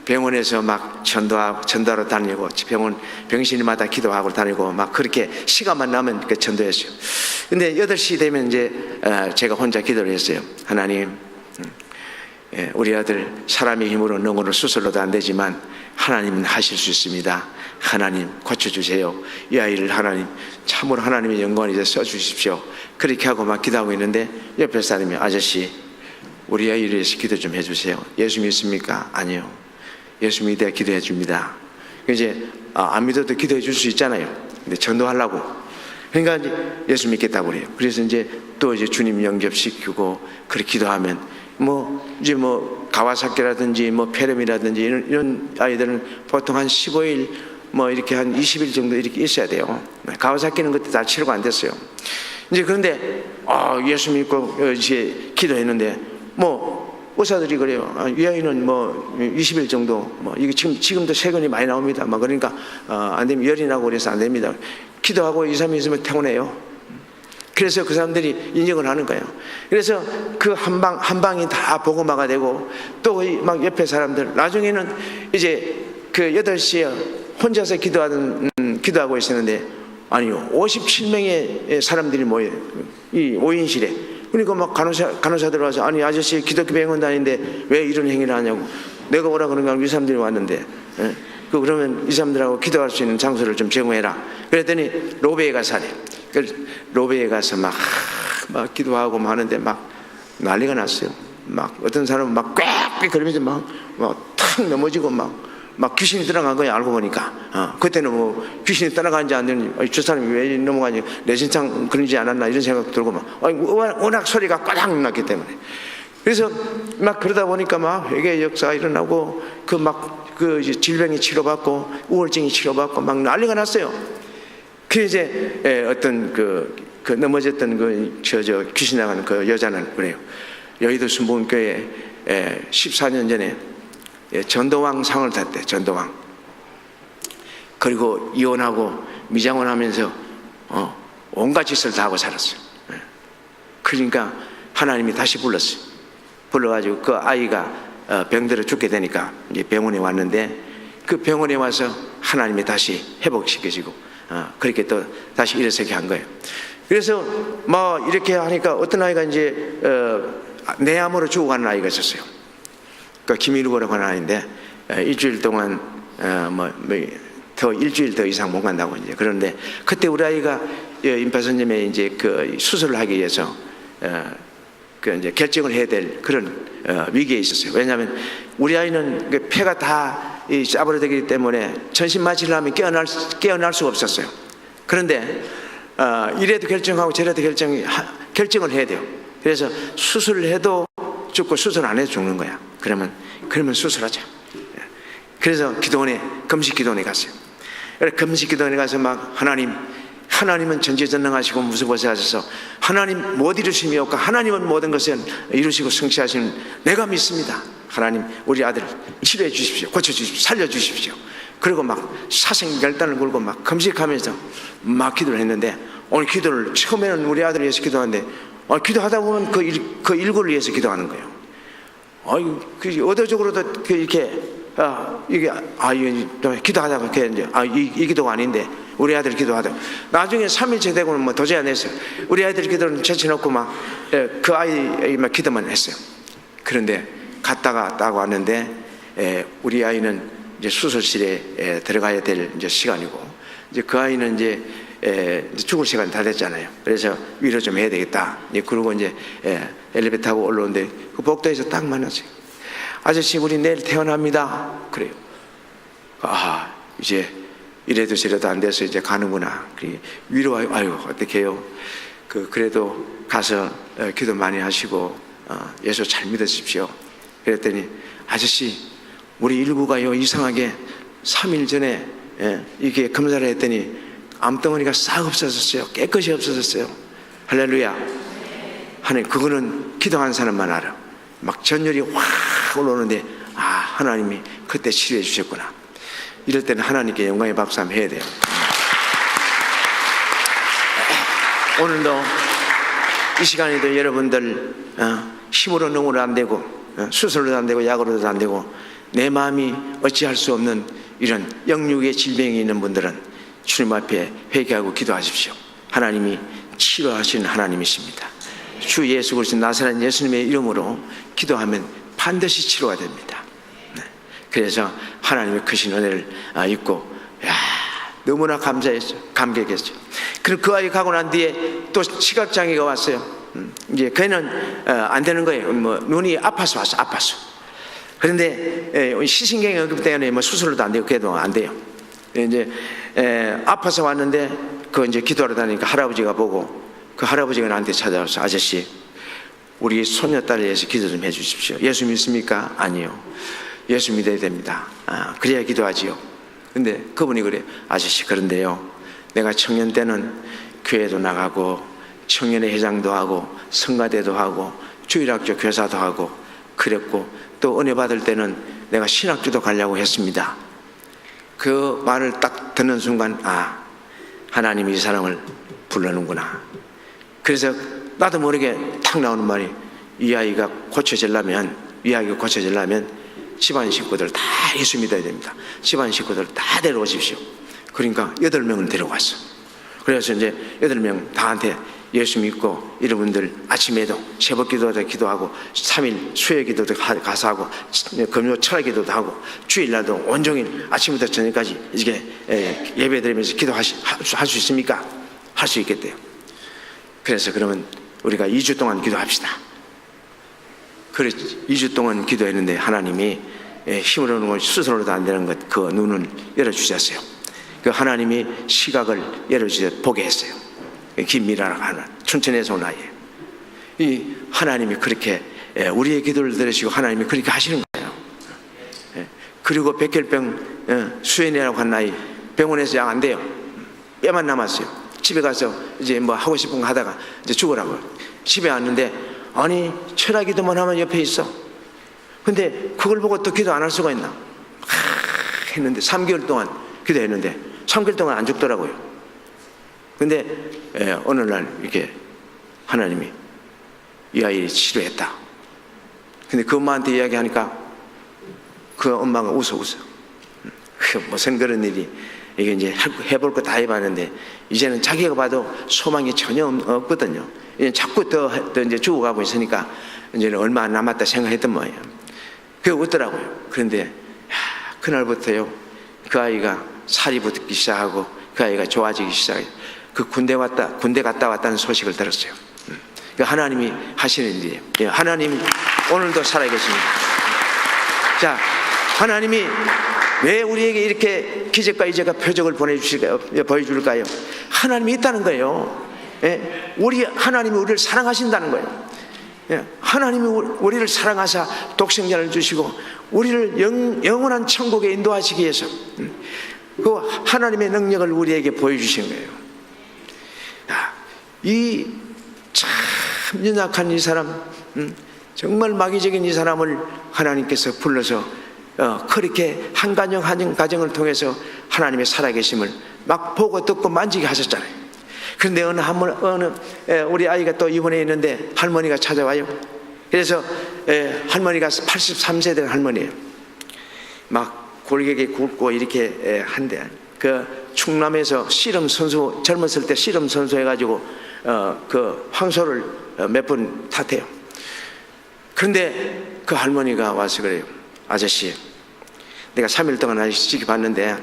병원에서 막 전도하러 다니고, 병실마다 기도하고 다니고, 그렇게 시간만 나면 그 전도했어요. 근데 8시 되면 이제 제가 혼자 기도를 했어요. 하나님, 우리 아들 사람의 힘으로 능으로 수술로도 안 되지만 하나님은 하실 수 있습니다. 하나님 고쳐주세요. 이 아이를 하나님 참으로 하나님의 영광을 이제 써주십시오. 그렇게 하고 기도하고 있는데 옆에 사람이, 아저씨, 우리 아이를 위해서 기도 좀 해주세요. 예수 믿습니까? 아니요. 예수 믿어야 기도해 줍니다. 이제 안 믿어도 기도해 줄 수 있잖아요. 근데 전도하려고. 그러니까 이제 예수 믿겠다고 그래요. 그래서 이제 주님 영접시키고 그렇게 기도하면 가와사키라든지 페렴이라든지 이런 아이들은 보통 한 15일 이렇게 한 20일 정도 이렇게 있어야 돼요. 가와사키는 그때 다 치료가 안 됐어요. 이제 그런데 예수 믿고 이제 기도했는데 의사들이 그래요. 이 아이는 20일 정도 이게 지금도 세균이 많이 나옵니다. 그러니까 안 되면 열이 나고 그래서 안 됩니다. 기도하고 2, 3일 있으면 퇴원해요. 그래서 그 사람들이 인정을 하는 거예요. 그래서 그 한 방이 다 복음화가 되고, 또 옆에 사람들, 나중에는 이제 그 8시에 혼자서 기도하고 있었는데, 아니요, 57명의 사람들이 모여요. 이 5인실에 그러니까 막 간호사들 와서 아니 아저씨 기독교 병원 다니는데 왜 이런 행위를 하냐고. 내가 오라 그런 거 아니고 이 사람들이 왔는데 그러면 이 사람들하고 기도할 수 있는 장소를 좀 제공해라. 그랬더니 로베에 가서 하래. 로베에 가서 막 기도하고 막 하는데 막 난리가 났어요. 막 어떤 사람은 막 꽥꽥 그러면서 탁 넘어지고 막 귀신이 들어간 거야. 알고 보니까 그때는 뭐 귀신이 따라가는지 안 되는지 저 사람이 왜 넘어가니 내신상 그러지 않았나 이런 생각도 들고 워낙 소리가 꽈당 났기 때문에. 그래서 막 그러다 보니까 막 회개의 역사가 일어나고 그 질병이 치료받고 우울증이 치료받고 막 난리가 났어요. 그 이제 어떤 그 넘어졌던 저 귀신 나가는 그 여자는 그래요. 여의도 순복음교회 14년 전에 전도왕 상을 탔대. 전도왕. 그리고 이혼하고 미장원하면서 온갖 짓을 다 하고 살았어요. 그러니까 하나님이 다시 불렀어요. 불러가지고 그 아이가 병들어 죽게 되니까 이제 병원에 왔는데 그 병원에 와서 하나님이 다시 회복시켜주고 그렇게 또 다시 일어서게 한 거예요. 그래서 뭐 이렇게 하니까 어떤 아이가 이제 내암으로 죽어가는 아이가 있었어요. 그 김일우라고 하는 아이인데 일주일 동안 더 일주일 더 이상 못 간다고 이제 그런데 그때 우리 아이가 임파선님의 이제 그 수술을 하기 위해서 이제 결정을 해야 될 그런 위기에 있었어요. 왜냐하면 우리 아이는 그 폐가 다 짜부러지기 때문에 전신 마취를 하면 깨어날 수가 없었어요. 그런데 이래도 결정하고 저래도 결정을 해야 돼요. 그래서 수술을 해도 죽고 수술 안 해도 죽는 거야. 그러면 수술하자. 그래서 금식 기도원에 갔어요. 금식 기도원에 가서 막 하나님은 전지전능하시고 무소부사하셔서 하나님 못 이루심이 없고 하나님은 모든 것을 이루시고 성취하시는 내가 믿습니다. 하나님 우리 아들 치료해 주십시오. 고쳐주십시오. 살려주십시오. 그리고 막 사생결단을 걸고 막 금식하면서 막 기도를 했는데 오늘 기도를 처음에는 우리 아들을 위해서 기도하는데 기도하다 보면 그 일구를 위해서 기도하는 거예요. 의도적으로도 이렇게 이게 기도하다가 이제 이 기도가 아닌데 우리 아들 기도하다 나중에 3일째 되고는 뭐 도저히 안 했어요. 우리 아이들 기도는 제쳐놓고 막 그 아이만 기도만 했어요. 그런데 갔다가 딱 왔는데 우리 아이는 이제 수술실에 들어가야 될 이제 시간이고 이제 그 아이는 이제 죽을 시간이 다 됐잖아요. 그래서 위로 좀 해야 되겠다. 그러고 이제 엘리베이터 타고 올라오는데 그 복도에서 딱 만났어요. 아저씨 우리 내일 퇴원합니다. 그래요. 이제 이래도 저래도 안 돼서 이제 가는구나. 위로 아유 어떡해요. 그래도 가서 기도 많이 하시고 예수 잘 믿으십시오. 그랬더니 아저씨 우리 일구가요 이상하게 3일 전에 이게 검사를 했더니 암덩어리가 싹 없어졌어요. 깨끗이 없어졌어요. 할렐루야. 하나님 그거는 기도한 사람만 알아. 막 전율이 확 올라오는데 하나님이 그때 치료해 주셨구나. 이럴 때는 하나님께 영광의 박수 한번 해야 돼요. 오늘도 이 시간에도 여러분들 힘으로 능으로 안 되고 수술로도 안 되고 약으로도 안 되고 내 마음이 어찌할 수 없는 이런 영육의 질병이 있는 분들은 주님 앞에 회개하고 기도하십시오. 하나님이 치료하시는 하나님이십니다. 주 예수 그리스도 나사렛 예수님의 이름으로 기도하면 반드시 치료가 됩니다. 그래서 하나님의 크신 은혜를 입고 너무나 감격했죠. 그리고 그 아이 가고 난 뒤에 또 시각장애가 왔어요. 이제 걔는 안 되는 거예요. 눈이 아파서 왔어. 아파서. 그런데 시신경이 없기 때문에 수술도 안 되고 걔도 안 돼요. 이제 아파서 왔는데 이제 기도하러 다니니까 할아버지가 보고 그 할아버지가 나한테 찾아와서 아저씨 우리 손녀딸을 위해서 기도 좀 해주십시오. 예수 믿습니까? 아니요. 예수 믿어야 됩니다. 그래야 기도하지요. 근데 그분이 그래 아저씨 그런데요 내가 청년 때는 교회도 나가고 청년회 회장도 하고 성가대도 하고 주일학교 교사도 하고 그랬고 또 은혜 받을 때는 내가 신학교도 가려고 했습니다. 그 말을 딱 듣는 순간 하나님이 이 사람을 부르는구나. 그래서 나도 모르게 탁 나오는 말이 이 아이가 고쳐지려면 집안 식구들 다 예수 믿어야 됩니다. 집안 식구들 다 데려오십시오. 그러니까 8명을 데려왔어. 그래서 이제 8명 다한테 예수 믿고 여러분들 아침에도 새벽 기도도 기도하고 3일 수요 기도도 가서 하고 금요 철학 기도도 하고 주일날도 온종일 아침부터 저녁까지 이게 예배 드리면서 기도할 수 있습니까? 할 수 있겠대요. 그래서 그러면 우리가 2주 동안 기도합시다. 그래 2주 동안 기도했는데 하나님이 힘으로 오는 건 스스로도 안 되는 것 그 눈을 열어주셨어요. 그 하나님이 시각을 열어주셔서 보게 했어요. 김미라라고 하는 춘천에서 온 아이예요. 이 하나님이 그렇게 우리의 기도를 들으시고 하나님이 그렇게 하시는 거예요. 그리고 백혈병 수연이라고 한 아이 병원에서 약 안 돼요. 뼈만 남았어요. 집에 가서 이제 뭐 하고 싶은 거 하다가 이제 죽으라고 집에 왔는데 아니 철학 기도만 하면 옆에 있어. 근데 그걸 보고 또 기도 안 할 수가 있나 했는데 3개월 동안 기도했는데 3개월 동안 안 죽더라고요. 근데 어느 날 이렇게 하나님이 이 아이를 치료했다. 근데 그 엄마한테 이야기하니까 그 엄마가 웃어. 무슨 그런 일이 이게 이제 해볼 거 다 해봤는데 이제는 자기가 봐도 소망이 전혀 없거든요. 이제 자꾸 더 이제 죽어가고 있으니까 이제는 얼마 안 남았다 생각했던 모양이에요. 그게 웃더라고요. 그런데 그날부터요 그 아이가 살이 붙기 시작하고 그 아이가 좋아지기 시작해요. 그 군대 갔다 왔다는 소식을 들었어요. 하나님이 하시는 일이에요. 하나님이 오늘도 살아계십니다. 자, 하나님이 왜 우리에게 이렇게 기적과 이적과 표적을 보여줄까요? 하나님이 있다는 거예요. 하나님이 우리를 사랑하신다는 거예요. 하나님이 우리를 사랑하사 독생자를 주시고 우리를 영원한 천국에 인도하시기 위해서 그 하나님의 능력을 우리에게 보여주신 거예요. 이 참 연약한 이 사람, 정말 마귀적인 이 사람을 하나님께서 불러서 그렇게 한 가정 한 가정을 통해서 하나님의 살아계심을 막 보고 듣고 만지게 하셨잖아요. 그런데 어느 우리 아이가 또 입원해 있는데 할머니가 찾아와요. 그래서 할머니가 83세 된 할머니예요. 막 골격이 굵고 이렇게 한데 그 충남에서 씨름 선수 젊었을 때 씨름 선수 해가지고 그 황소를 몇 번 탔대요. 그런데 그 할머니가 와서 그래요. 아저씨, 내가 3일 동안 아저씨 지켜봤는데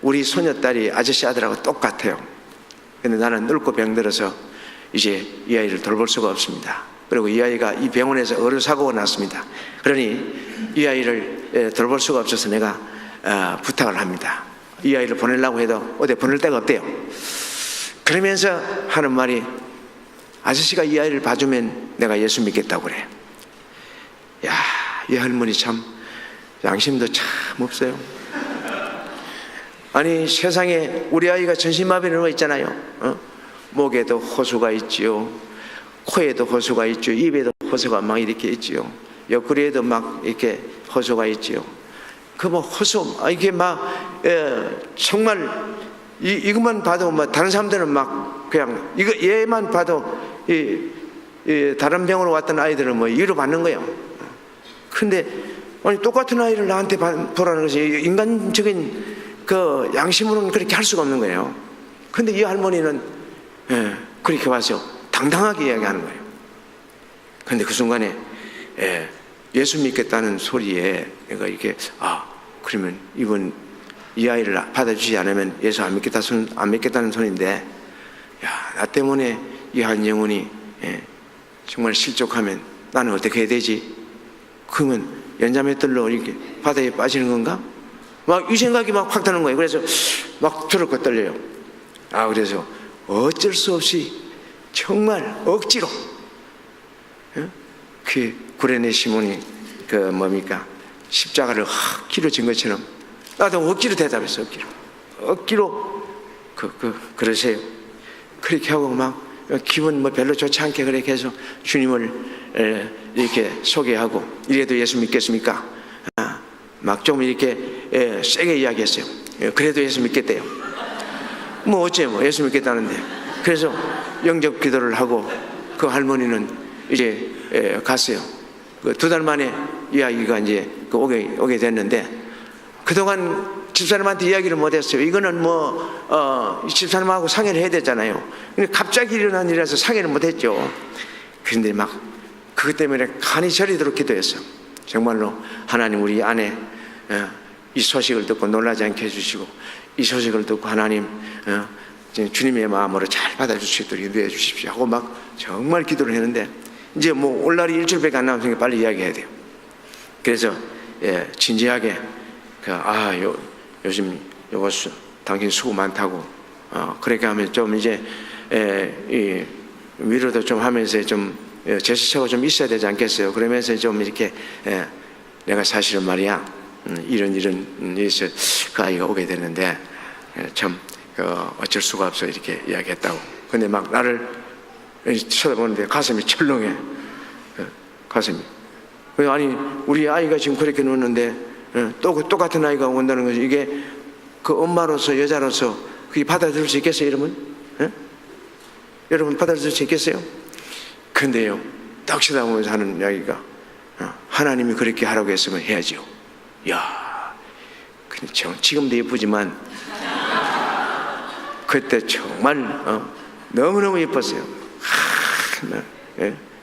우리 소녀딸이 아저씨 아들하고 똑같아요. 근데 나는 늙고 병들어서 이제 이 아이를 돌볼 수가 없습니다. 그리고 이 아이가 이 병원에서 의료사고가 났습니다. 그러니 이 아이를 돌볼 수가 없어서 내가 부탁을 합니다. 이 아이를 보내려고 해도 어디 보낼 데가 없대요. 그러면서 하는 말이 아저씨가 이 아이를 봐주면 내가 예수 믿겠다고 그래. 야, 이 할머니 참 양심도 참 없어요. 아니 세상에 우리 아이가 전신마비는 거 있잖아요. 목에도 호수가 있지요, 코에도 호수가 있죠, 입에도 호수가 막 이렇게 있지요, 옆구리에도 막 이렇게 호수가 있지요. 그 뭐 호수 이게 막 정말 이것만 봐도 뭐 다른 사람들은 막 그냥 이거 얘만 봐도 다른 병으로 왔던 아이들은 뭐 위로받는 거예요. 근데 아니 똑같은 아이를 나한테 보라는 것이 인간적인 그 양심으로는 그렇게 할 수가 없는 거예요. 근데 이 할머니는 그렇게 와서 당당하게 이야기하는 거예요. 근데 그 순간에 예수 믿겠다는 소리에 내가 이렇게 그러면 이번 이 아이를 받아주지 않으면 예수 안 믿겠다는 소리인데, 야, 나 때문에 이 한 영혼이 정말 실족하면 나는 어떻게 해야 되지? 그러면 연자맷들로 이렇게 바다에 빠지는 건가? 막 이 생각이 막 확 드는 거예요. 그래서 막 두렵고 떨려요. 그래서 어쩔 수 없이 정말 억지로 그 구레네 시몬이 그 뭡니까 십자가를 억지로 진 것처럼 나도 억지로 대답했어. 억지로 그러세요. 그렇게 하고 막 기분 뭐 별로 좋지 않게 그렇게 해서 주님을 이렇게 소개하고 이래도 예수 믿겠습니까? 막 좀 이렇게 세게 이야기했어요. 그래도 예수 믿겠대요. 뭐 어째 뭐 예수 믿겠다는데. 그래서 영접 기도를 하고 그 할머니는 이제 갔어요. 그 2달 만에 이 아이가 이제 오게 됐는데 그동안 집사람한테 이야기를 못했어요. 이거는 집사람하고 상의를 해야 되잖아요. 근데 갑자기 일어난 일이라서 상의를 못했죠. 그런데 막 그것 때문에 간이 저리도록 기도했어요. 정말로 하나님 우리 아내 이 소식을 듣고 놀라지 않게 해주시고, 이 소식을 듣고 하나님 주님의 마음으로 잘 받아줄 수 있도록 인도해 주십시오 하고 막 정말 기도를 했는데, 이제 올 날이 일주일밖에 안 남았으니까 빨리 이야기해야 돼요. 그래서 진지하게 요즘 당신 수고 많다고 그렇게 하면 좀 이제 위로도 좀 하면서 좀 제스처가 좀 있어야 되지 않겠어요? 그러면서 좀 이렇게 내가 사실은 말이야 이런 일에서 그 아이가 오게 됐는데 참 어쩔 수가 없어 이렇게 이야기했다고. 근데 막 나를 쳐다보는데 가슴이 철렁해. 가슴이. 아니 우리 아이가 지금 그렇게 누웠는데 또 똑같은 아이가 온다는 거지. 이게 그 엄마로서 여자로서 그게 받아들일 수 있겠어요, 여러분? 여러분 받아들일 수 있겠어요? 근데요, 딱 쳐다보면서 하는 이야기가 하나님이 그렇게 하라고 했으면 해야죠. 야, 그렇죠. 지금도 예쁘지만 그때 정말 너무너무 예뻤어요.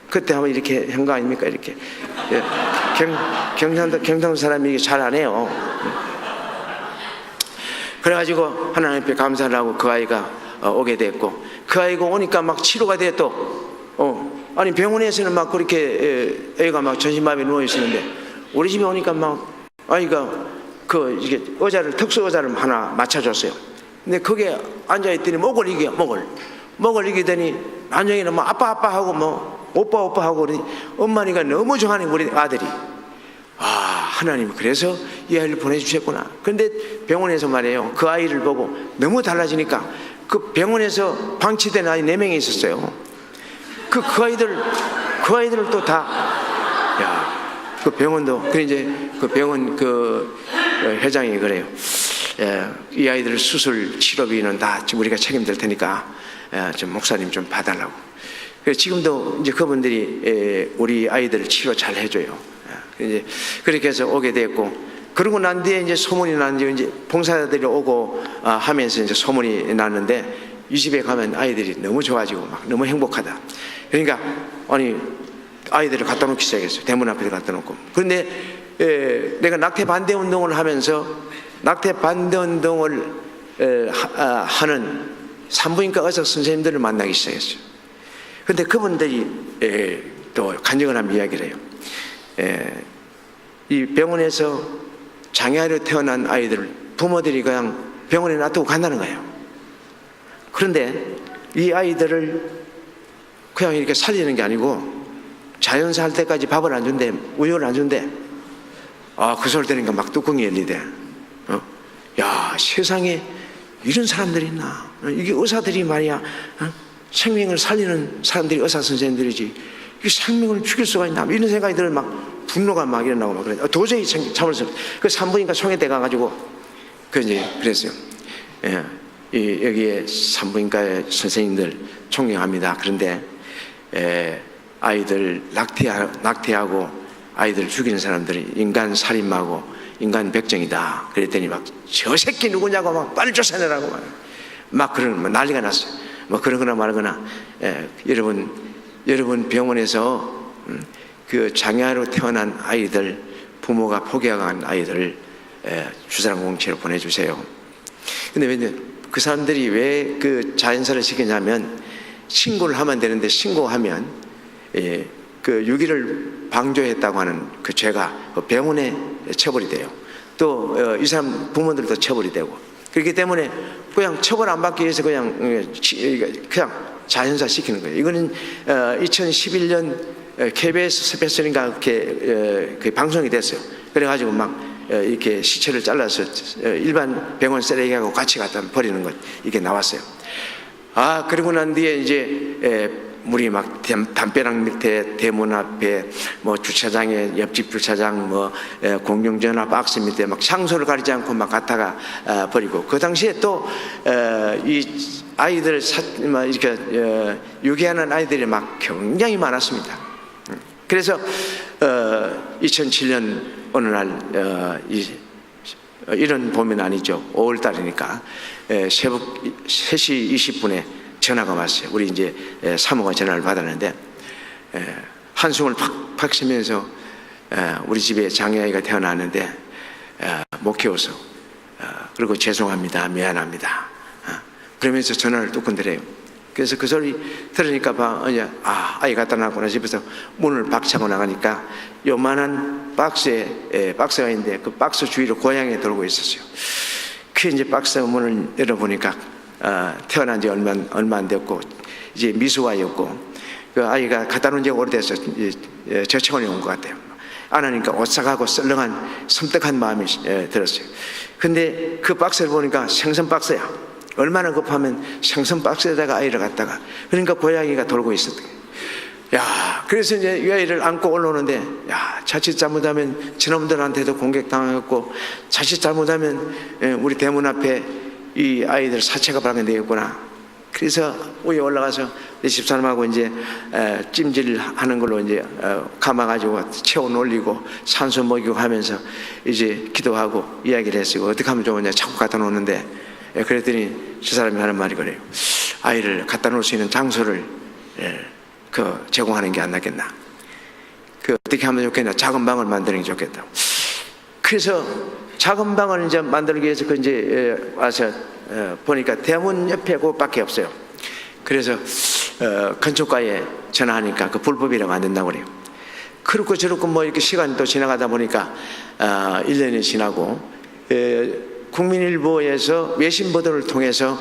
그때 한번 이렇게 한 거 아닙니까? 이렇게 경상도 사람이 이게 잘 안 해요. 그래가지고 하나님 앞에 감사를 하고 그 아이가 오게 됐고, 그 아이가 오니까 막 치료가 돼 또. 아니 병원에서는 막 그렇게 애가 막 전신마비에 누워 있었는데 우리 집에 오니까 막 아이가 이게 특수 의자를 하나 맞춰줬어요. 근데 거기에 앉아 있더니 목을 이기더니 안정이는 뭐 아빠 하고 오빠 하고 그러니 엄마니까 너무 좋아하는 우리 아들이. 하나님 그래서 이 아이를 보내주셨구나. 그런데 병원에서 말이에요, 그 아이를 보고 너무 달라지니까 그 병원에서 방치된 아이 4명이 있었어요. 그 아이들을 또 다, 그 병원도, 그래 이제 그 병원 회장이 그래요. 이 아이들 수술 치료비는 다 우리가 책임질 테니까 좀 목사님 좀 봐달라고. 그래서 지금도 이제 그분들이 우리 아이들 치료 잘 해줘요. 이제 그렇게 해서 오게 됐고, 그러고 난 뒤에 이제 소문이 났는데 이제 봉사자들이 오고 하면서 이제 소문이 났는데 이 집에 가면 아이들이 너무 좋아지고 막 너무 행복하다. 그러니까 아니 아이들을 갖다 놓기 시작했어요. 대문 앞에 갖다 놓고. 그런데 내가 낙태 반대 운동을 하면서 낙태 반대 운동을 하는 산부인과 의사 선생님들을 만나기 시작했어요. 그런데 그분들이 또 간증을 이야기를 해요. 이 병원에서 장애아로 태어난 아이들을 부모들이 그냥 병원에 놔두고 간다는 거예요. 그런데 이 아이들을 그냥 이렇게 살리는 게 아니고 자연사 할 때까지 밥을 안 준대, 우유를 안 준대. 그 소리 들으니까 막 뚜껑이 열리대. 야, 세상에 이런 사람들이 있나? 이게 의사들이 말이야, 생명을 살리는 사람들이 의사 선생님들이지, 이게 생명을 죽일 수가 있나? 이런 생각이 들어 막 분노가 막 일어나고 막 그래. 도저히 참을 수 없어. 그 산부인과 총회대 가가지고 이제 그랬어요. 여기에 산부인과의 선생님들 존경합니다. 그런데 아이들 낙태하고 아이들 죽이는 사람들이 인간 살인마고 인간 백정이다. 그랬더니 막 저 새끼 누구냐고 막 빨리 쫓아내라고 막 그런 난리가 났어요. 뭐 그러거나 말거나. 여러분 병원에서 그 장애아로 태어난 아이들, 부모가 포기한 아이들을 주사랑 공채로 보내주세요. 근데 왜 그 사람들이 왜 그 자연사를 시키냐면, 신고를 하면 되는데 신고하면 그 유기를 방조했다고 하는 그 죄가 그 병원에 처벌이 돼요. 또 이 사람 부모들도 처벌이 되고, 그렇기 때문에 그냥 처벌 안 받기 위해서 그냥 자연사 시키는 거예요. 이거는 2011년 KBS 스페셜인가 그렇게 방송이 됐어요. 그래가지고 막 이렇게 시체를 잘라서 일반 병원 쓰레기하고 같이 갖다 버리는 것, 이게 나왔어요. 그리고 난 뒤에 이제 우리 막 담벼락 밑에, 대문 앞에, 뭐 주차장에, 옆집 주차장, 뭐 공중전화 박스 밑에 막 장소를 가리지 않고 막 갖다가 버리고, 그 당시에 또 이 아이들 이렇게 유기하는 아이들이 막 굉장히 많았습니다. 그래서 2007년 어느 날 이 이런 봄은 아니죠. 5월 달이니까 새벽 3시 20분에 전화가 왔어요. 우리 이제 사모가 전화를 받았는데 한숨을 팍팍 쉬면서 우리 집에 장애아이가 태어났는데 못 키워서 그리고 죄송합니다, 미안합니다, 그러면서 전화를 뚝 건드려요. 그래서 그 소리 들으니까 아이 갖다 놨구나 집에서 문을 박차고 나가니까 요만한 박스가 있는데 그 박스 주위로 고양이가 돌고 있었어요. 그 이제 박스 문을 열어보니까 태어난 지 얼마 안 됐고 이제 미수아였고 그 아이가 갖다 놓은 지가 오래돼서 저체온이 온 것 같아요. 안 하니까 오싹하고 썰렁한 섬뜩한 마음이 들었어요. 근데 그 박스를 보니까 생선 박스야. 얼마나 급하면 생선 박스에다가 아이를 갖다가, 그러니까 고양이가 돌고 있었던 거예요. 야, 그래서 이제 이 아이를 안고 올라오는데, 야, 자칫 잘못하면 저놈들한테도 공격당하고, 자칫 잘못하면 우리 대문 앞에 이 아이들 사체가 발견되겠구나. 그래서 위에 올라가서 내 집사람하고 이제 찜질하는 걸로 이제 감아가지고 체온 올리고 산소 먹이고 하면서 이제 기도하고 이야기를 했어요. 어떻게 하면 좋으냐 자꾸 갖다 놓는데, 그랬더니 저 사람이 하는 말이 그래요. 아이를 갖다 놓을 수 있는 장소를 제공하는 게 안 낫겠나. 어떻게 하면 좋겠나. 작은 방을 만드는 게 좋겠다. 그래서 작은 방을 이제 만들기 위해서 이제 와서 보니까 대문 옆에 그밖에 없어요. 그래서 건축가에 전화하니까 그 불법이라고 안 된다고 그래요. 그렇고 저렇고 뭐 이렇게 시간이 또 지나가다 보니까 1년이 지나고 국민일보에서 외신 보도를 통해서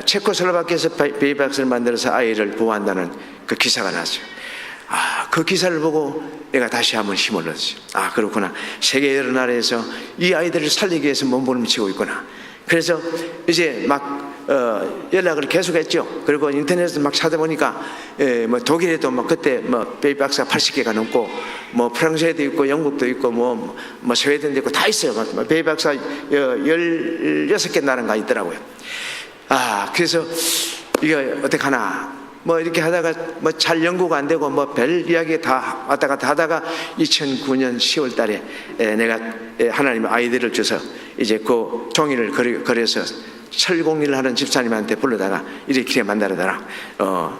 체코슬로바키아에서 베이박스를 만들어서 아이를 보호한다는 그 기사가 나왔어요. 그 기사를 보고 내가 다시 한번 힘을 얻었어요. 그렇구나. 세계 여러 나라에서 이 아이들을 살리기 위해서 몸부림치고 있구나. 그래서 이제 막 연락을 계속했죠. 그리고 인터넷에서 막 찾아보니까 뭐 독일에도 뭐 그때 뭐 베이박스가 80개가 넘고 뭐 프랑스에도 있고 영국도 있고 뭐 스웨덴도 있고 다 있어요. 베이박스가 16개 나라가 있더라고요. 그래서 이게 어떻게 하나 뭐 이렇게 하다가 뭐 잘 연구가 안 되고 뭐 별 이야기 다 왔다 갔다 하다가 2009년 10월 달에 내가 하나님 아이들을 줘서 이제 그 종이를 그려서 철공일을 하는 집사님한테 불러다가 이렇게 만들어달라.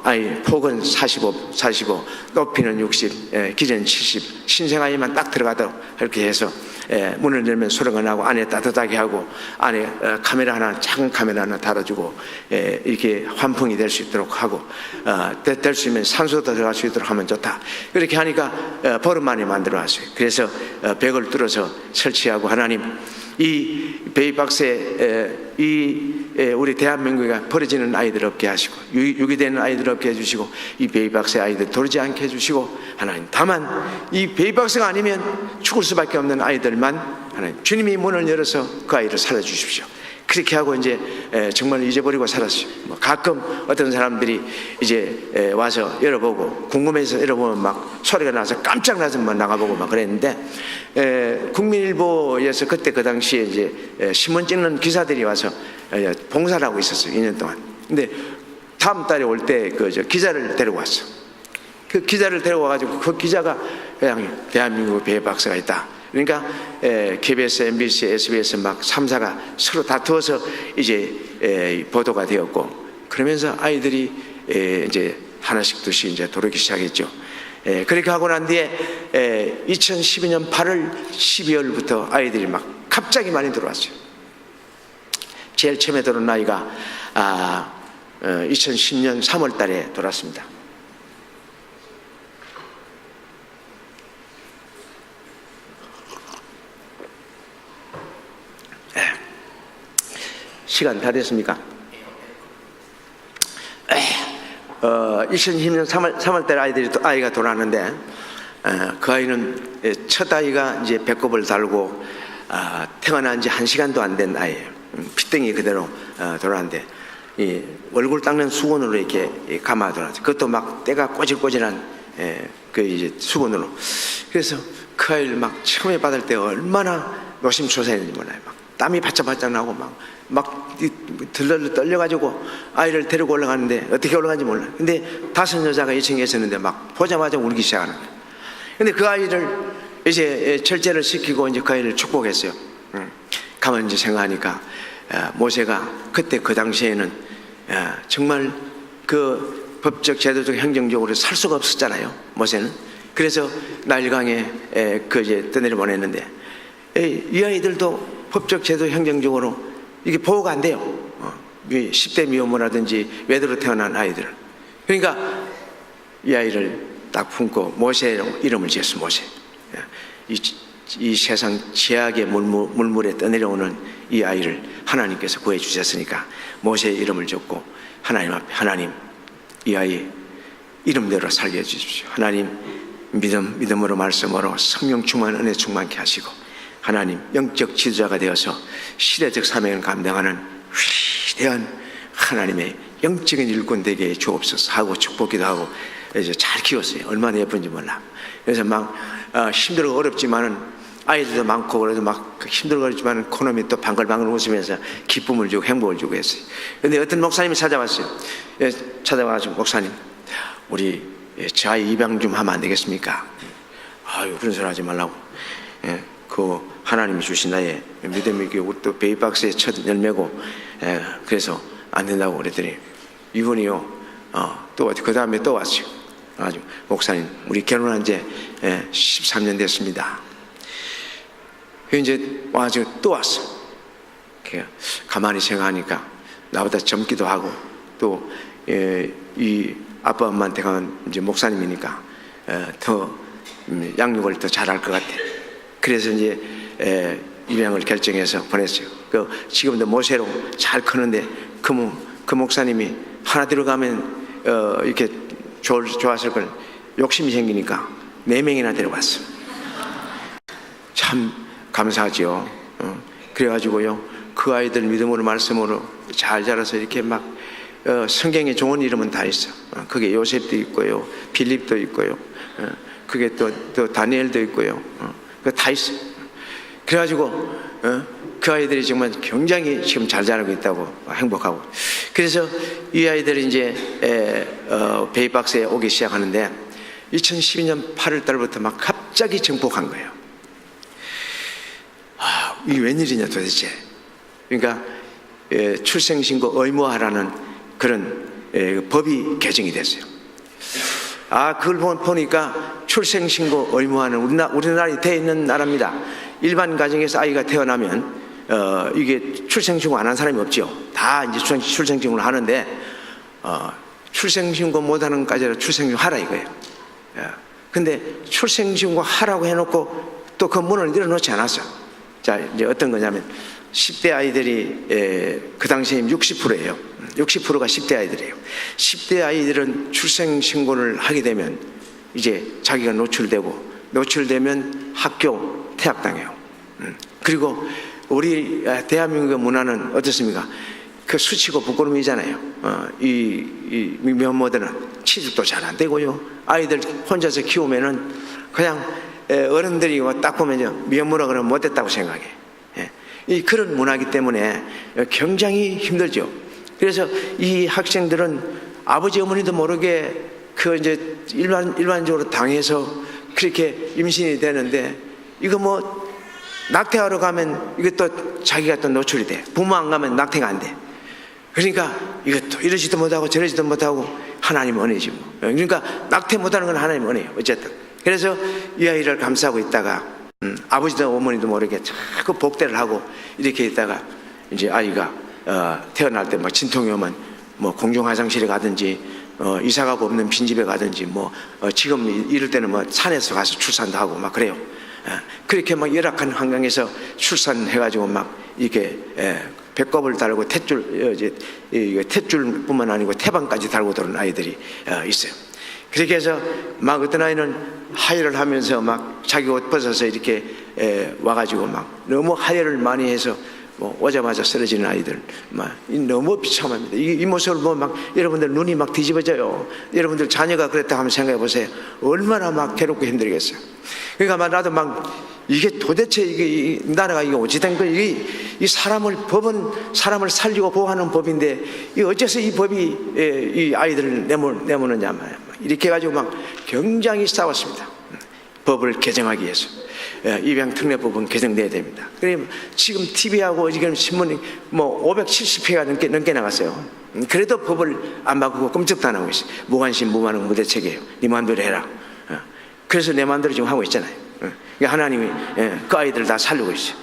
아이 폭은 45, 높이는 60, 길이는 70, 신생아이만 딱 들어가도록 이렇게 해서 문을 열면 소리가 나고 안에 따뜻하게 하고 안에 작은 카메라 하나 달아주고 이렇게 환풍이 될 수 있도록 하고 될 수 있으면 산소도 들어갈 수 있도록 하면 좋다. 그렇게 하니까 보름 만에 만들어 왔어요. 그래서 벽을 뚫어서 설치하고 하나님 이 베이박스에 우리 대한민국에 버려지는 아이들 없게 하시고 유기되는 아이들 없게 해주시고 이 베이박스의 아이들 돌지 않게 해주시고 하나님 다만 이 베이박스가 아니면 죽을 수밖에 없는 아이들만 하나님 주님이 문을 열어서 그 아이를 살려주십시오. 그렇게 하고 이제 정말 잊어버리고 살았어요. 가끔 어떤 사람들이 이제 와서 열어보고 궁금해서 열어보면 막 소리가 나서 깜짝 나서 막 나가보고 막 그랬는데 국민일보에서 그때 그 당시에 이제 신문 찍는 기사들이 와서 봉사를 하고 있었어요. 2년 동안. 근데 다음 달에 올 때 그 기자를 데리고 왔어. 그 기자를 데려와가지고 그 기자가 그냥 대한민국 베이박스가 있다. 그러니까 KBS, MBC, SBS 막 3사가 서로 다투어서 이제 보도가 되었고 그러면서 아이들이 이제 하나씩 둘씩 이제 들어오기 시작했죠. 그렇게 하고 난 뒤에 2012년 8월, 12월부터 아이들이 막 갑자기 많이 들어왔어요. 제일 처음에 들어온 아이가 2010년 3월 달에 들어왔습니다. 시간 다 됐습니까? 2010년 3월 달 아이가 돌아왔는데 그 아이는 첫 아이가 이제 배꼽을 달고 태어난 지 1시간도 안 된 아이예요. 피덩이 그대로 돌아왔는데 이 얼굴 닦는 수건으로 이렇게 감아 돌아왔죠. 그것도 막 때가 꼬질꼬질한 그 이제 수건으로. 그래서 그 아이를 막 처음에 받을 때 얼마나 노심초사했는지 몰라요. 막 땀이 바짝바짝 나고 막 들러 떨려가지고 아이를 데리고 올라가는데 어떻게 올라가는지 몰라. 근데 5 여자가 2층에 있었는데 막 보자마자 울기 시작하는 거예요. 근데 그 아이를 이제 철제를 시키고 이제 그 아이를 축복했어요. 가만 이제 생각하니까 모세가 그때 그 당시에는 정말 그 법적, 제도적, 행정적으로 살 수가 없었잖아요. 모세는. 그래서 나일강에 그 이제 떠내려 보냈는데 이 아이들도 법적, 제도, 행정적으로 이게 보호가 안 돼요. 10대 미혼모라든지 외도로 태어난 아이들은. 그러니까 이 아이를 딱 품고 모세라고 이름을 지었어. 모세. 이 세상 죄악의 물물에 떠내려오는 이 아이를 하나님께서 구해 주셨으니까 모세의 이름을 줬고, 하나님 앞에 하나님 이 아이 이름대로 살게 해주십시오. 하나님 믿음으로 말씀으로 성령 충만, 은혜 충만케 하시고, 하나님 영적 지도자가 되어서 시대적 사명을 감당하는 위대한 하나님의 영적인 일꾼 되게 주옵소서 하고 축복기도 하고 이제 잘 키웠어요. 얼마나 예쁜지 몰라. 그래서 막 힘들고 어렵지만은 아이들도 많고 그래도 막 힘들고 어렵지만은 코놈이 또 방글방글 웃으면서 기쁨을 주고 행복을 주고 했어요. 근데 어떤 목사님이 찾아왔어요. 찾아와가지고 목사님, 우리 저 아이 입양 좀 하면 안 되겠습니까? 아유, 그런 소리 하지 말라고. 그 하나님이 주신 나의 믿음의 교육, 또 베이박스의 첫 열매고, 그래서 안 된다고 그랬더니 이분이요, 또 그 다음에 또 왔어요. 아주 목사님, 우리 결혼한 지 13년 됐습니다. 이제 와서 또 왔어. 가만히 생각하니까 나보다 젊기도 하고, 또 이 아빠 엄마한테 가면 이제 목사님이니까 더 양육을 더 잘할 것 같아. 그래서 이제 입양을 결정해서 보냈어요. 지금도 모세로 잘 크는데 그 목사님이 하나 들어가면 이렇게 좋았을 걸 욕심이 생기니까 4명이나 데려갔어. 참 감사하지요. 그래가지고요, 그 아이들 믿음으로 말씀으로 잘 자라서 이렇게 막 성경에 좋은 이름은 다 있어. 그게 요셉도 있고요, 빌립도 있고요, 그게 또 다니엘도 있고요. 그 다 있어. 그래가지고 그 아이들이 정말 굉장히 지금 잘 자라고 있다고 행복하고. 그래서 이 아이들이 이제 베이박스에 오기 시작하는데 2012년 8월 달부터 막 갑자기 정복한 거예요. 이게 웬일이냐 도대체. 그러니까 출생신고 의무화라는 그런 법이 개정이 됐어요. 그걸 보니까 출생신고 의무화는 우리나라에 되어 있는 나라입니다. 일반 가정에서 아이가 태어나면 이게 출생신고 안 한 사람이 없죠. 다 이제 출생신고를 하는데 출생신고 못하는 까지는 출생신고 하라 이거예요. 근데 출생신고 하라고 해놓고 또 그 문을 열어놓지 않았어. 자, 이제 어떤 거냐면 10대 아이들이 그 당시에 60%예요. 60%가 10대 아이들이에요. 10대 아이들은 출생신고를 하게 되면 이제 자기가 노출되면 학교 퇴학당해요. 그리고 우리 대한민국의 문화는 어떻습니까? 그 수치고 부끄러움이잖아요. 이 면모들은 취직도 잘 안 되고요. 아이들 혼자서 키우면은 그냥 어른들이 딱 보면 면모라 그러면 못됐다고 생각해. 이 그런 문화이기 때문에 굉장히 힘들죠. 그래서 이 학생들은 아버지 어머니도 모르게 그 이제 일반적으로 당해서 그렇게 임신이 되는데, 이거 뭐 낙태하러 가면 이것도 자기가 또 노출이 돼. 부모 안 가면 낙태가 안 돼. 그러니까 이것도 이러지도 못하고 저러지도 못하고 하나님 은혜지 뭐. 그러니까 낙태 못하는 건 하나님 은혜예요. 어쨌든. 그래서 이 아이를 감싸고 있다가 아버지도 어머니도 모르게 자꾸 복대를 하고 이렇게 있다가 이제 아이가 태어날 때 막 진통이 오면 뭐 공중화장실에 가든지 이사가고 없는 빈집에 가든지 뭐 지금 이럴 때는 뭐 산에서 가서 출산도 하고 막 그래요. 그렇게 막 열악한 환경에서 출산해가지고 막 이렇게 배꼽을 달고 탯줄뿐만 아니고 태반까지 달고 들어온 아이들이 있어요. 그렇게 해서 막 어떤 아이는 하혈을 하면서 막 자기 옷 벗어서 이렇게 와가지고 막 너무 하혈을 많이 해서 뭐 오자마자 쓰러지는 아이들 막 너무 비참합니다. 이 모습을 보면 막 여러분들 눈이 막 뒤집어져요. 여러분들 자녀가 그랬다 하면 생각해 보세요. 얼마나 막 괴롭고 힘들겠어요. 그러니까 막 나도 막 이게 도대체 이 나라가 이게 어찌된 거, 이 법은 사람을 살리고 보호하는 법인데 이 어째서 이 법이 이 아이들을 내모느냐 말이야. 이렇게 해가지고 막 굉장히 싸웠습니다. 법을 개정하기 위해서. 입양특례법은 개정돼야 됩니다. 그래 지금 TV하고 지금 신문이 뭐 570회가 넘게 나갔어요. 그래도 법을 안 바꾸고 끔찍도 안 하고 있어요. 무관심 무반응 무대책이에요. 네 마음대로 해라. 그래서 내 마음대로 지금 하고 있잖아요. 그러니까 하나님이 그 아이들 다 살리고 있어요.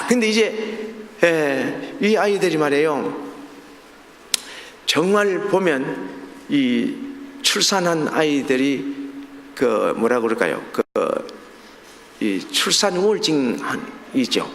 근데 이제 이 아이들이 말이에요. 정말 보면 이 출산한 아이들이 그 뭐라 그럴까요? 이 출산 우울증이죠.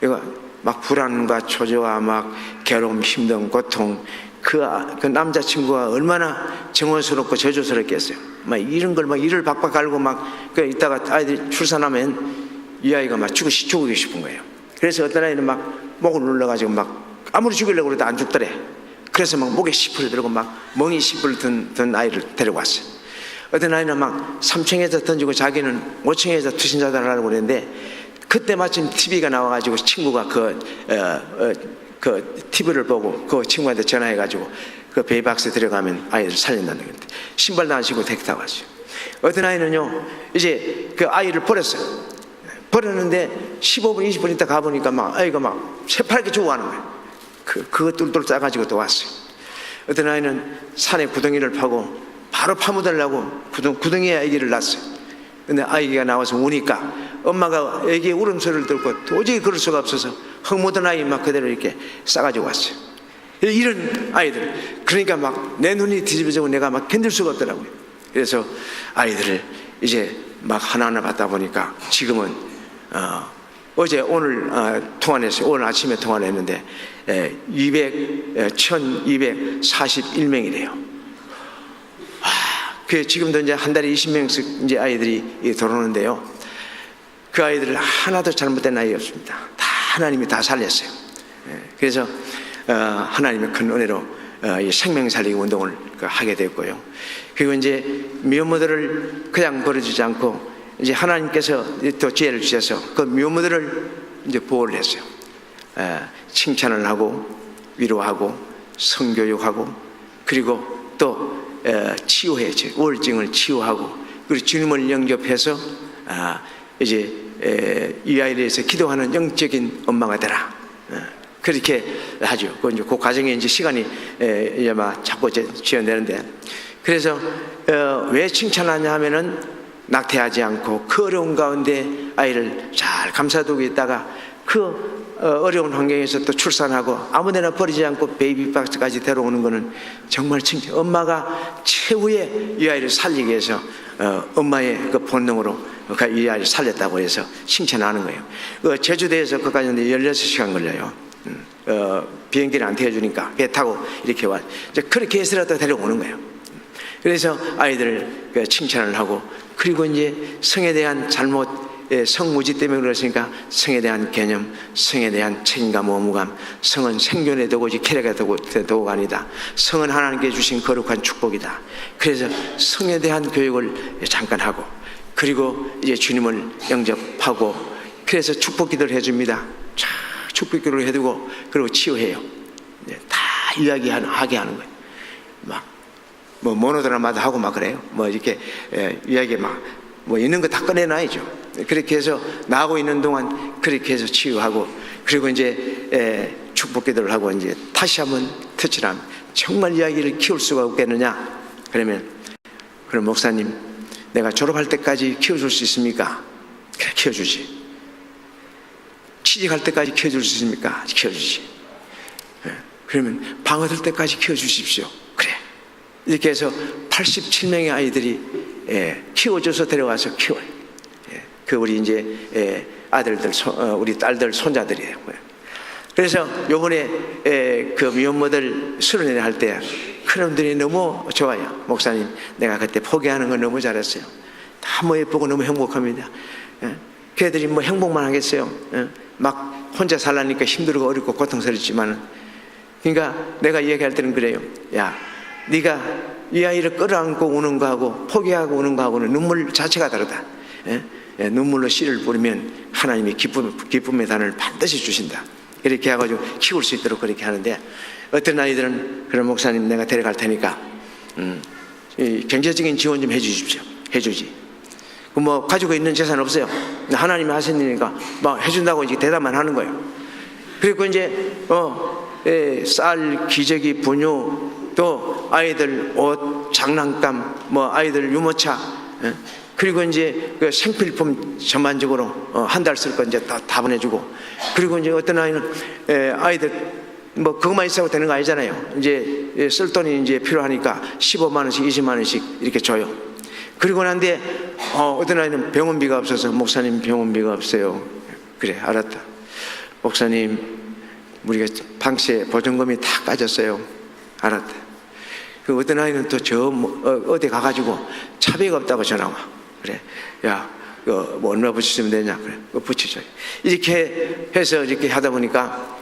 이거 막 불안과 초조와 막 괴로움, 힘든 고통, 그 남자친구가 얼마나 정원스럽고 저주스럽겠어요. 막 이런 걸 막 이를 박박 갈고 막 이따가 아이들이 출산하면 이 아이가 막 죽이고 싶은 거예요. 그래서 어떤 아이는 막 목을 눌러가지고 막 아무리 죽이려고 해도 안 죽더래. 그래서 막 목에 씨풀을 들고 막 멍이 씨풀 든 아이를 데리고 왔어요. 어떤 아이는 막 3층에서 던지고 자기는 5층에서 투신자살하려고 그랬는데 그때 마침 TV가 나와가지고 친구가 그 TV를 보고 그 친구한테 전화해가지고 그 베이박스 들어가면 아이를 살린다는 거예요. 신발도 안 신고 택시 타고 왔어요. 어떤 아이는요 이제 그 아이를 버렸어요. 버렸는데 15분 20분 있다 가보니까 막 아이가 막 새파랗게 죽어가는 거예요. 그거 뚫뚫 짜가지고 또 왔어요. 어떤 아이는 산에 구덩이를 파고 바로 파묻으려고 구덩이에 아기를 낳았어요. 근데 아기가 나와서 우니까 엄마가 아기의 울음소리를 듣고 도저히 그럴 수가 없어서 흙 묻은 아이 막 그대로 이렇게 싸가지고 왔어요. 이런 아이들, 그러니까 막 내 눈이 뒤집어지고 내가 막 견딜 수가 없더라고요. 그래서 아이들을 이제 막 하나하나 받다 보니까 지금은 어제 오늘 통화를 했어요. 오늘 아침에 통화를 했는데 1241명이래요. 그 지금도 이제 한 달에 20명씩 이제 아이들이 들어오는데요. 그 아이들 하나도 잘못된 아이 없습니다. 다 하나님이 다 살렸어요. 그래서 하나님의 큰 은혜로 이 생명 살리기 운동을 하게 됐고요. 그리고 이제 미혼모들을 그냥 버려주지 않고 이제 하나님께서 또 지혜를 주셔서 그 미혼모들을 이제 보호를 했어요. 칭찬을 하고 위로하고 성교육하고 그리고 또 치유해야죠. 우울증을 치유하고 그리고 주님을 영접해서 이제 이 아이에 대해서 기도하는 영적인 엄마가 되라. 그렇게 하죠. 그 과정에 이제 시간이 이제 막 자꾸 지연되는데 그래서 왜 칭찬하냐 하면은 낙태하지 않고 그 어려운 가운데 아이를 잘 감싸두고 있다가 그 어려운 환경에서 또 출산하고 아무데나 버리지 않고 베이비박스까지 데려오는 것은 정말 칭찬. 엄마가 최후의 이 아이를 살리기 위해서 엄마의 그 본능으로 이 아이를 살렸다고 해서 칭찬하는 거예요. 제주도에서 거기까지 16시간 걸려요. 비행기를 안 태워주니까 배 타고 이렇게 와. 이제 그렇게 해서라도 데려오는 거예요. 그래서 아이들을 칭찬을 하고 그리고 이제 성에 대한 잘못 성무지 때문에 그러시니까 성에 대한 개념, 성에 대한 책임감, 의무감, 성은 생존의 도구지 캐릭의 도구가 아니다. 성은 하나님께 주신 거룩한 축복이다. 그래서 성에 대한 교육을 잠깐 하고 그리고 이제 주님을 영접하고 그래서 축복 기도를 해줍니다. 축복 기도를 해두고 그리고 치유해요. 다 이야기하게 하는 거예요. 막 뭐 모노드라마도 하고 막 그래요. 뭐 이렇게 이야기 막 뭐 있는 거 다 꺼내놔야죠. 그렇게 해서 나하고 있는 동안 그렇게 해서 치유하고 그리고 이제 축복 기도를 하고 이제 다시 한번 터치를 하면 정말 이야기를 키울 수가 없겠느냐? 그러면 그럼 목사님 내가 졸업할 때까지 키워줄 수 있습니까? 그래 키워주지. 취직할 때까지 키워줄 수 있습니까? 키워주지. 그러면 방 얻을 때까지 키워주십시오. 그래. 이렇게 해서 87명의 아이들이 키워줘서 데려와서 키워요. 그 우리 이제 아들들, 우리 딸들, 손자들이에요. 그래서 요번에 그 미혼모들 수련회 할 때 그놈들이 너무 좋아요. 목사님, 내가 그때 포기하는 건 너무 잘했어요. 너무 예쁘고 너무 행복합니다. 걔들이 뭐 행복만 하겠어요. 막 혼자 살라니까 힘들고 어렵고 고통스럽지만, 그러니까 내가 얘기할 때는 그래요. 야, 네가 이 아이를 끌어안고 우는 거하고 포기하고 우는 거하고는 눈물 자체가 다르다. 눈물로 씨를 뿌리면 하나님이 기쁨의 단을 반드시 주신다. 이렇게 해가지고 키울 수 있도록 그렇게 하는데, 어떤 아이들은 그럼 목사님 내가 데려갈 테니까 이 경제적인 지원 좀 해주십시오. 해주지. 뭐 가지고 있는 재산 없어요. 하나님이 하셨으니까 막 해준다고 이제 대답만 하는 거예요. 그리고 이제 쌀, 기저귀, 분유, 또 아이들 옷, 장난감, 뭐 아이들 유모차, 그리고 이제 그 생필품 전반적으로 한 달 쓸 거 이제 다 보내주고, 그리고 이제 어떤 아이는 아이들 뭐 그것만 있어도 되는 거 아니잖아요. 이제 쓸 돈이 이제 필요하니까 15만 원씩, 20만 원씩 이렇게 줘요. 그리고 난데 어떤 아이는 병원비가 없어서 목사님 병원비가 없어요. 그래, 알았다. 목사님 우리가 방세 보증금이 다 까졌어요. 알았다. 그 어떤 아이는 또 어디 가가지고 차비가 없다고 전화 와. 그래, 야, 뭐 얼마 붙이시면 되냐? 그래, 붙이죠. 이렇게 해서 이렇게 하다 보니까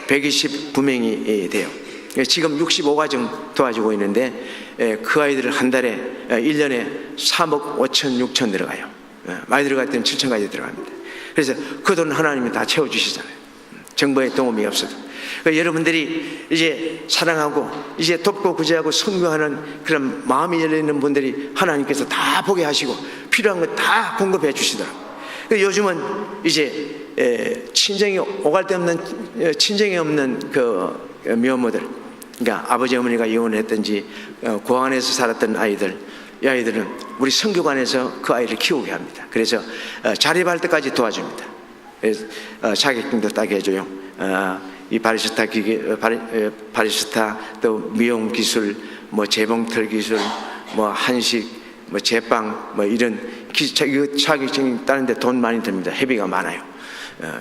129명이 돼요. 지금 65가정 도와주고 있는데 그 아이들을 한 달에 1년에 3억 5천 6천 들어가요. 많이 들어갈 때는 7천까지 들어갑니다. 그래서 그 돈 하나님이 다 채워주시잖아요. 정부의 도움이 없어도. 그러니까 여러분들이 이제 사랑하고 이제 돕고 구제하고 선교하는 그런 마음이 열려있는 분들이 하나님께서 다 보게 하시고 필요한 거 다 공급해 주시더라고요. 그러니까 요즘은 이제 친정이 오갈 데 없는, 친정이 없는 그 미혼모들, 그러니까 아버지 어머니가 이혼을 했든지 고아원에서 살았던 아이들, 이 아이들은 우리 선교관에서 그 아이를 키우게 합니다. 그래서 자립할 때까지 도와줍니다. 자격증도 따게 해줘요. 이 바리스타 기계, 바리스타, 또 미용 기술, 뭐 재봉틀 기술, 뭐 한식, 뭐 제빵, 뭐 이런 자격증 따는데 돈 많이 듭니다. 회비가 많아요.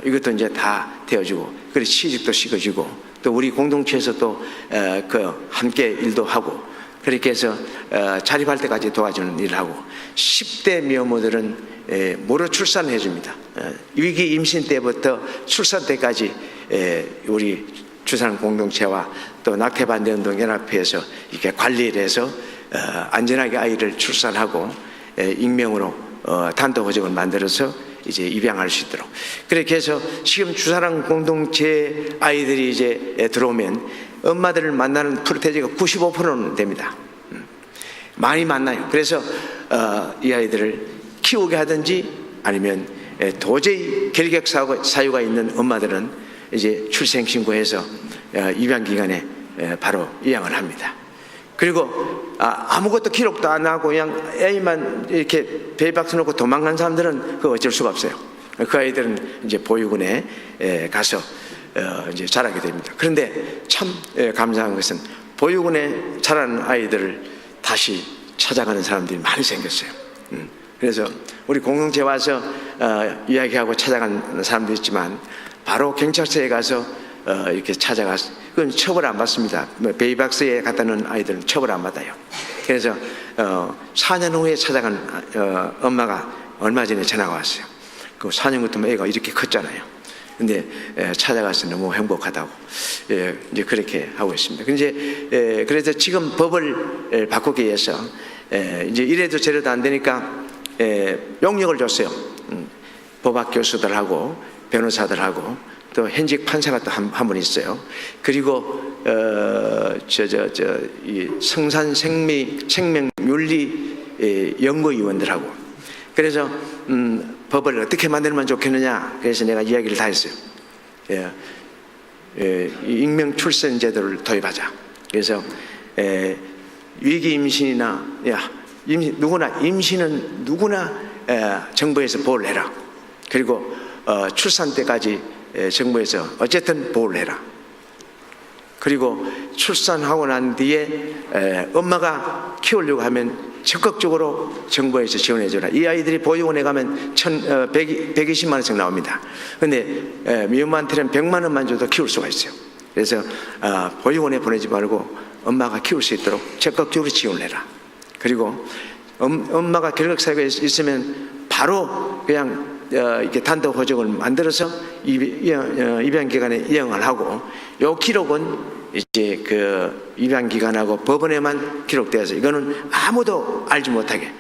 이것도 이제 다 되어주고, 그리고 취직도 시켜주고, 또 우리 공동체에서 또 함께 일도 하고, 그렇게 해서 자립할 때까지 도와주는 일을 하고, 10대 미혼모들은 무료 출산을 해줍니다. 위기 임신 때부터 출산 때까지 우리 주산 공동체와 또 낙태반대운동 연합회에서 이렇게 관리를 해서 안전하게 아이를 출산하고 익명으로 단독호적을 만들어서 이제 입양할 수 있도록, 그렇게 해서 지금 주사랑 공동체 아이들이 이제 들어오면 엄마들을 만나는 프로테이지가 95%는 됩니다. 많이 만나요. 그래서 이 아이들을 키우게 하든지 아니면 도저히 결격 사유가 있는 엄마들은 이제 출생신고해서 입양기관에 바로 입양을 합니다. 그리고 아무것도 기록도 안 하고 그냥 애만 이렇게 베이박스 놓고 도망간 사람들은 그거 어쩔 수가 없어요. 그 아이들은 이제 보육원에 가서 이제 자라게 됩니다. 그런데 참 감사한 것은 보육원에 자라는 아이들을 다시 찾아가는 사람들이 많이 생겼어요. 그래서 우리 공동체 와서 이야기하고 찾아간 사람도 있지만 바로 경찰서에 가서 이렇게 찾아가서, 그건 처벌 안 받습니다. 베이박스에 갖다 놓은 아이들은 처벌 안 받아요. 그래서 4년 후에 찾아간 엄마가 얼마 전에 전화가 왔어요. 그 4년 후부터 애가 이렇게 컸잖아요. 근데 찾아가서 너무 행복하다고 이제 그렇게 하고 있습니다. 근데 그래서 지금 법을 바꾸기 위해서 이제 이래도 저래도 안 되니까 용역을 줬어요. 법학 교수들하고 변호사들하고 또 현직 판사가 또 한 분 있어요. 그리고 이 생명윤리 연구위원들하고, 그래서 법을 어떻게 만들면 좋겠느냐, 그래서 내가 이야기를 다 했어요. 익명 출산 제도를 도입하자. 그래서 위기 임신이나 임신은 누구나 정부에서 보호를 해라. 그리고 출산 때까지 정부에서 어쨌든 보호를 해라. 그리고 출산하고 난 뒤에 엄마가 키우려고 하면 적극적으로 정부에서 지원해 줘라. 이 아이들이 보육원에 가면 120만 원씩 나옵니다. 그런데 미혼모한테는 100만 원만 줘도 키울 수가 있어요. 그래서 보육원에 보내지 말고 엄마가 키울 수 있도록 적극적으로 지원을 해라. 그리고 엄마가 결격 사유가 있으면 바로 그냥 이렇게 단독 호적을 만들어서 입양기관에 이양을 하고, 요 기록은 이제 그 입양기관하고 법원에만 기록되어서 이거는 아무도 알지 못하게,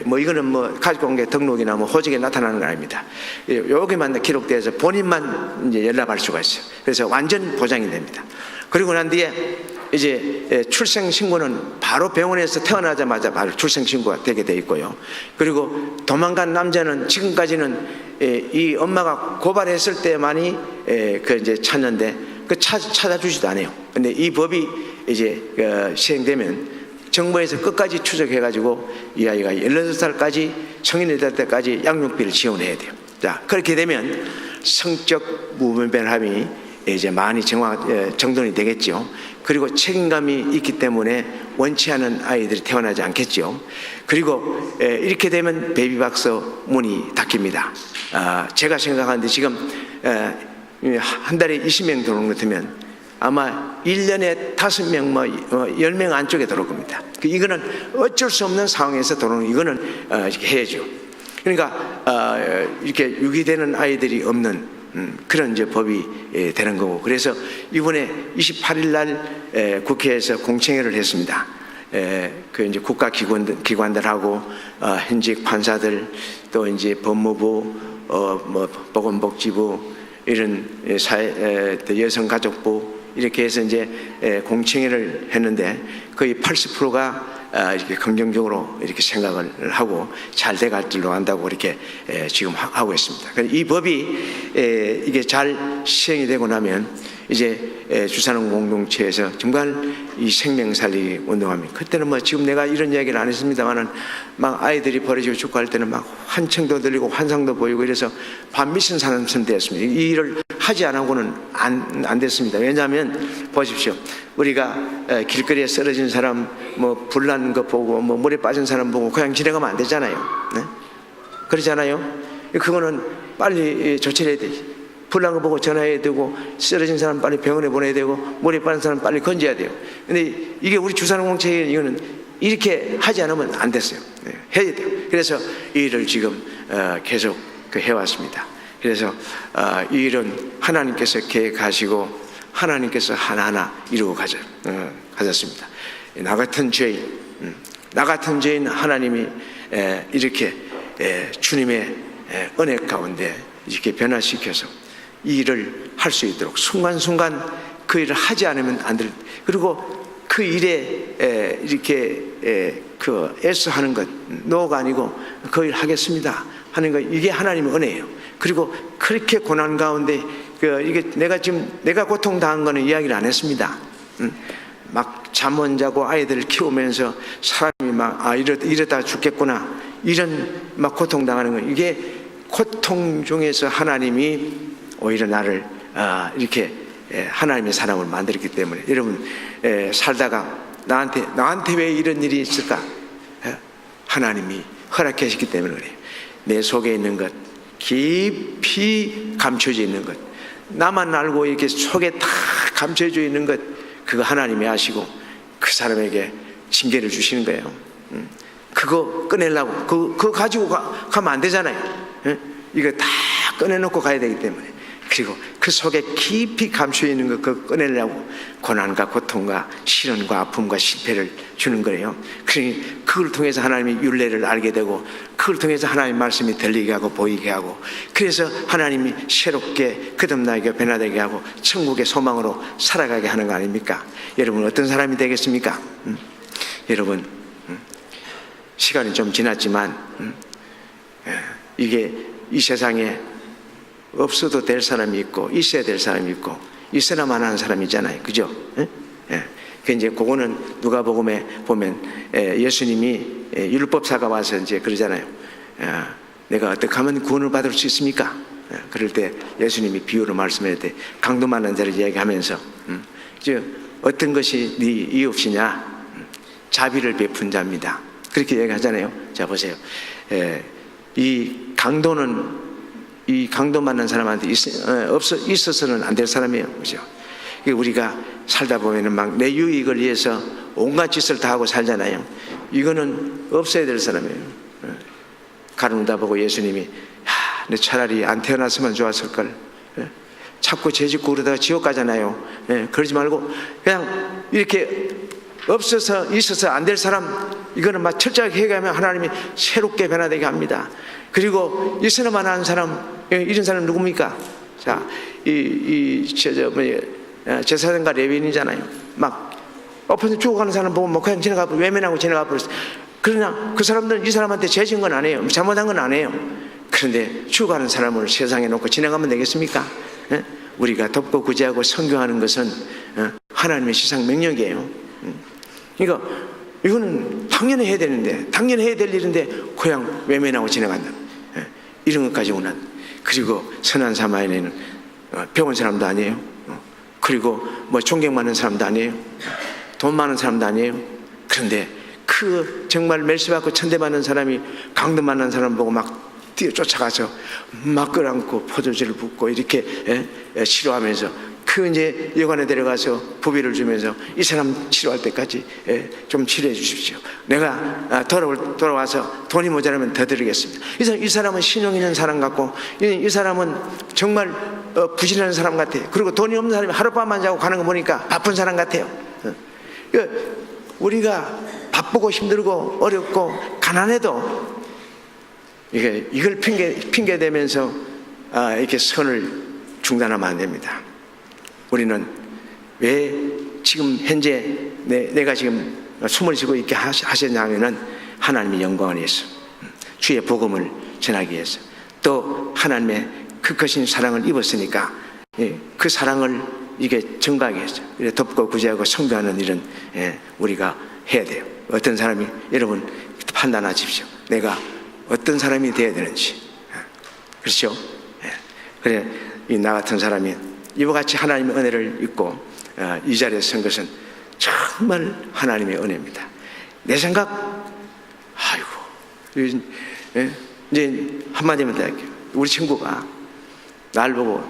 뭐 이거는 뭐 가족관계 등록이나 뭐 호적에 나타나는 거 아닙니다. 여기만 기록되어서 본인만 이제 연락할 수가 있어요. 그래서 완전 보장이 됩니다. 그리고 난 뒤에 이제 출생 신고는 바로 병원에서 태어나자마자 바로 출생 신고가 되게 돼 있고요. 그리고 도망간 남자는 지금까지는 이 엄마가 고발했을 때만이 그 이제 찾는데 그 찾아주지도 않아요. 근데 이 법이 이제 시행되면 정부에서 끝까지 추적해가지고 이 아이가 18살까지 성인이 될 때까지 양육비를 지원해야 돼요. 자, 그렇게 되면 성적 무분별함이 이제 많이 정돈이 되겠죠. 그리고 책임감이 있기 때문에 원치 않은 아이들이 태어나지 않겠죠. 그리고 이렇게 되면 베이비박스 문이 닫힙니다. 제가 생각하는데 지금 한 달에 20명 들어오는 것 같으면 아마 1년에 5명, 10명 안쪽에 들어올 겁니다. 이거는 어쩔 수 없는 상황에서 들어오는, 이거는 이렇게 해야죠. 그러니까 이렇게 유기되는 아이들이 없는 그런 이제 법이 되는 거고, 그래서 이번에 28일 날 국회에서 공청회를 했습니다. 그 이제 국가기관들하고 현직 판사들, 또 이제 법무부, 뭐 보건복지부, 이런 여성가족부, 이렇게 해서 이제 공청회를 했는데 거의 80%가 이렇게 긍정적으로 이렇게 생각을 하고 잘 돼갈 줄로 안다고 이렇게 지금 하고 있습니다. 이 법이 이게 잘 시행이 되고 나면 이제 주산업 공동체에서 정말 이 생명 살리기 운동합니다. 그때는 뭐 지금 내가 이런 이야기를 안 했습니다만은 막 아이들이 버려지고 죽고 할 때는 막 환청도 들리고 환상도 보이고 이래서 밤미신 사람처럼 되었습니다. 이 일을 하지 않고는 안 됐습니다. 왜냐하면 보십시오. 우리가 길거리에 쓰러진 사람, 뭐 불난 거 보고, 뭐 물에 빠진 사람 보고 그냥 지나가면 안 되잖아요. 네? 그러잖아요. 그거는 빨리 조치를 해야 되지. 불난 거 보고 전화해야 되고, 쓰러진 사람 빨리 병원에 보내야 되고, 물에 빠진 사람 빨리 건져야 돼요. 근데 이게 우리 주산업공채에 이거는 이렇게 하지 않으면 안 됐어요. 네, 해야 돼요. 그래서 이 일을 지금 계속 해왔습니다. 그래서 이 일은 하나님께서 계획하시고 하나님께서 하나하나 이루고 가셨습니다. 나 같은 죄인 하나님이 이렇게 주님의 은혜 가운데 이렇게 변화시켜서 이 일을 할 수 있도록 순간순간 그 일을 하지 않으면 안 될, 그리고 그 일에 이렇게 애써하는 것, 노가 아니고 그 일 하겠습니다 하는 것, 이게 하나님의 은혜예요. 그리고 그렇게 고난 가운데 이게 내가 고통당한 거는 이야기를 안 했습니다. 막 잠 못 자고 아이들을 키우면서 사람이 막 이러다 죽겠구나, 이런 막 고통당하는 거, 이게 고통 중에서 하나님이 오히려 나를 이렇게 하나님의 사람을 만들었기 때문에, 여러분 살다가 나한테 왜 이런 일이 있을까? 하나님이 허락해 주셨기 때문에 그래요. 내 속에 있는 것, 깊이 감춰져 있는 것, 나만 알고 이렇게 속에 다 감춰져 있는 것, 그거 하나님이 아시고 그 사람에게 징계를 주시는 거예요. 그거 꺼내려고 그거 가지고 가면 안 되잖아요. 이거 다 꺼내놓고 가야 되기 때문에, 그리고 그 속에 깊이 감춰 있는 거 그거 꺼내려고 고난과 고통과 시련과 아픔과 실패를 주는 거예요. 그러니 그걸 통해서 하나님의 율례를 알게 되고, 그걸 통해서 하나님의 말씀이 들리게 하고 보이게 하고, 그래서 하나님이 새롭게 거듭나게 변화되게 하고 천국의 소망으로 살아가게 하는 거 아닙니까? 여러분 어떤 사람이 되겠습니까? 여러분 시간이 좀 지났지만 이게 이 세상에 없어도 될 사람이 있고 있어야 될 사람이 있고 있어야만 하는 사람이 있잖아요. 그죠? 그 이제 그거는 누가복음에 보면 예수님이 율법사가 와서 이제 그러잖아요. 내가 어떻게 하면 구원을 받을 수 있습니까? 그럴 때 예수님이 비유로 말씀할 때 강도 많은 자를 이야기하면서 어떤 것이 네 이웃이냐? 자비를 베푼 자입니다. 그렇게 얘기하잖아요. 자 보세요. 이 강도 만난 사람한테 있어서는 안 될 사람이에요. 그죠? 우리가 살다 보면은 막 내 유익을 위해서 온갖 짓을 다 하고 살잖아요. 이거는 없어야 될 사람이에요. 가르누다 보고 예수님이 너 차라리 안 태어났으면 좋았을걸. 자꾸 죄짓고 그러다가 지옥 가잖아요. 그러지 말고 그냥 이렇게 없어서 있어서 안 될 사람, 이거는 막 철저하게 해가면 하나님이 새롭게 변화되게 합니다. 그리고 있으나만 하는 사람, 이런 사람 누굽니까? 자, 제사장과 레위인이잖아요. 막 엎어서 죽어가는 사람 보고 뭐 그냥 지나가 버렸어. 외면하고 지나가 버렸어. 그러나 그 사람들은 이 사람한테 죄진 건 아니에요. 잘못한 건 아니에요. 그런데 죽어가는 사람을 세상에 놓고 지나가면 되겠습니까? 우리가 돕고 구제하고 선교하는 것은 하나님의 시상 명령이에요. 그러니까 이거는 당연히 해야 되는데, 당연히 해야 될 일인데 그냥 외면하고 지나간다. 이런 것 가지고는. 그리고 선한 사마리아인은 병원 사람도 아니에요. 그리고 뭐 존경받는 사람도 아니에요. 돈 많은 사람도 아니에요. 그런데 그 정말 멸시받고 천대받는 사람이 강도 만난 사람 보고 막 뛰어 쫓아가서 막 끌어안고 포도주를 붓고 이렇게 치료하면서 그 이제 여관에 데려가서 부비를 주면서 이 사람 치료할 때까지 좀 치료해 주십시오. 내가 돌아와서 돈이 모자라면 더 드리겠습니다. 이 사람은 신용 있는 사람 같고, 이 사람은 정말 부지런한 사람 같아요. 그리고 돈이 없는 사람이 하룻밤만 자고 가는 거 보니까 바쁜 사람 같아요. 우리가 바쁘고 힘들고 어렵고 가난해도 이걸 핑계 대면서 이렇게 선을 중단하면 안 됩니다. 우리는 왜 지금 현재 내가 지금 숨을 쉬고 있게 하셨냐면은 하나님의 영광을 위해서, 주의 복음을 전하기 위해서, 또 하나님의 그 크신 사랑을 입었으니까 그 사랑을 이게 증가하기 위해서 돕고 구제하고 선교하는 일은 우리가 해야 돼요. 어떤 사람이, 여러분 판단하십시오. 내가 어떤 사람이 되어야 되는지. 그렇죠? 그래, 나 같은 사람이 이와 같이 하나님의 은혜를 입고 이 자리에 선 것은 정말 하나님의 은혜입니다. 내 생각, 아이고, 이제 한마디만 더 할게요. 우리 친구가 날 보고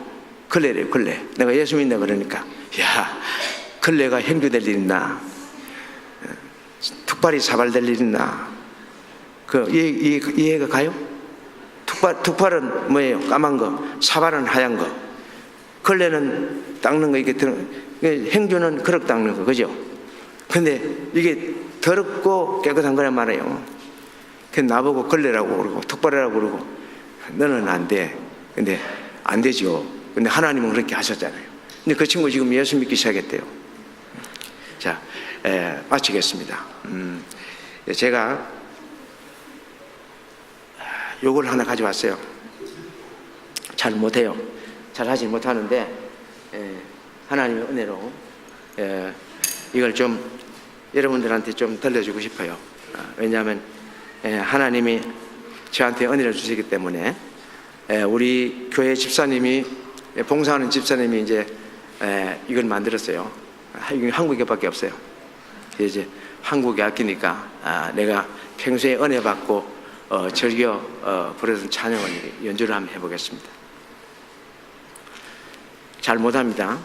걸레래요, 걸레. 내가 예수 믿는다 그러니까, 야, 걸레가 행주될 일 있나? 툭발이 사발될 일 있나? 이해가 가요? 툭발은 뭐예요? 까만 거, 사발은 하얀 거, 걸레는 닦는 거, 이게 행주는 그릇 닦는 거, 그죠? 근데 이게 더럽고 깨끗한 거란 말이에요. 그래서 나보고 걸레라고 그러고 툭발이라고 그러고, 너는 안 돼. 근데 안 되죠. 근데 하나님은 그렇게 하셨잖아요. 근데 그 친구 지금 예수 믿기 시작했대요. 자, 마치겠습니다. 제가 요걸 하나 가져왔어요. 잘 못해요. 잘 하지 못하는데 하나님의 은혜로 이걸 좀 여러분들한테 좀 들려주고 싶어요. 왜냐하면 하나님이 저한테 은혜를 주시기 때문에. 우리 교회 집사님이, 봉사하는 집사님이 이제 이걸 만들었어요. 이건 한국에밖에 없어요. 이제 한국에 아끼니까 내가 평소에 은혜 받고 즐겨 부르던 찬양을 연주를 한번 해보겠습니다. 잘 못합니다.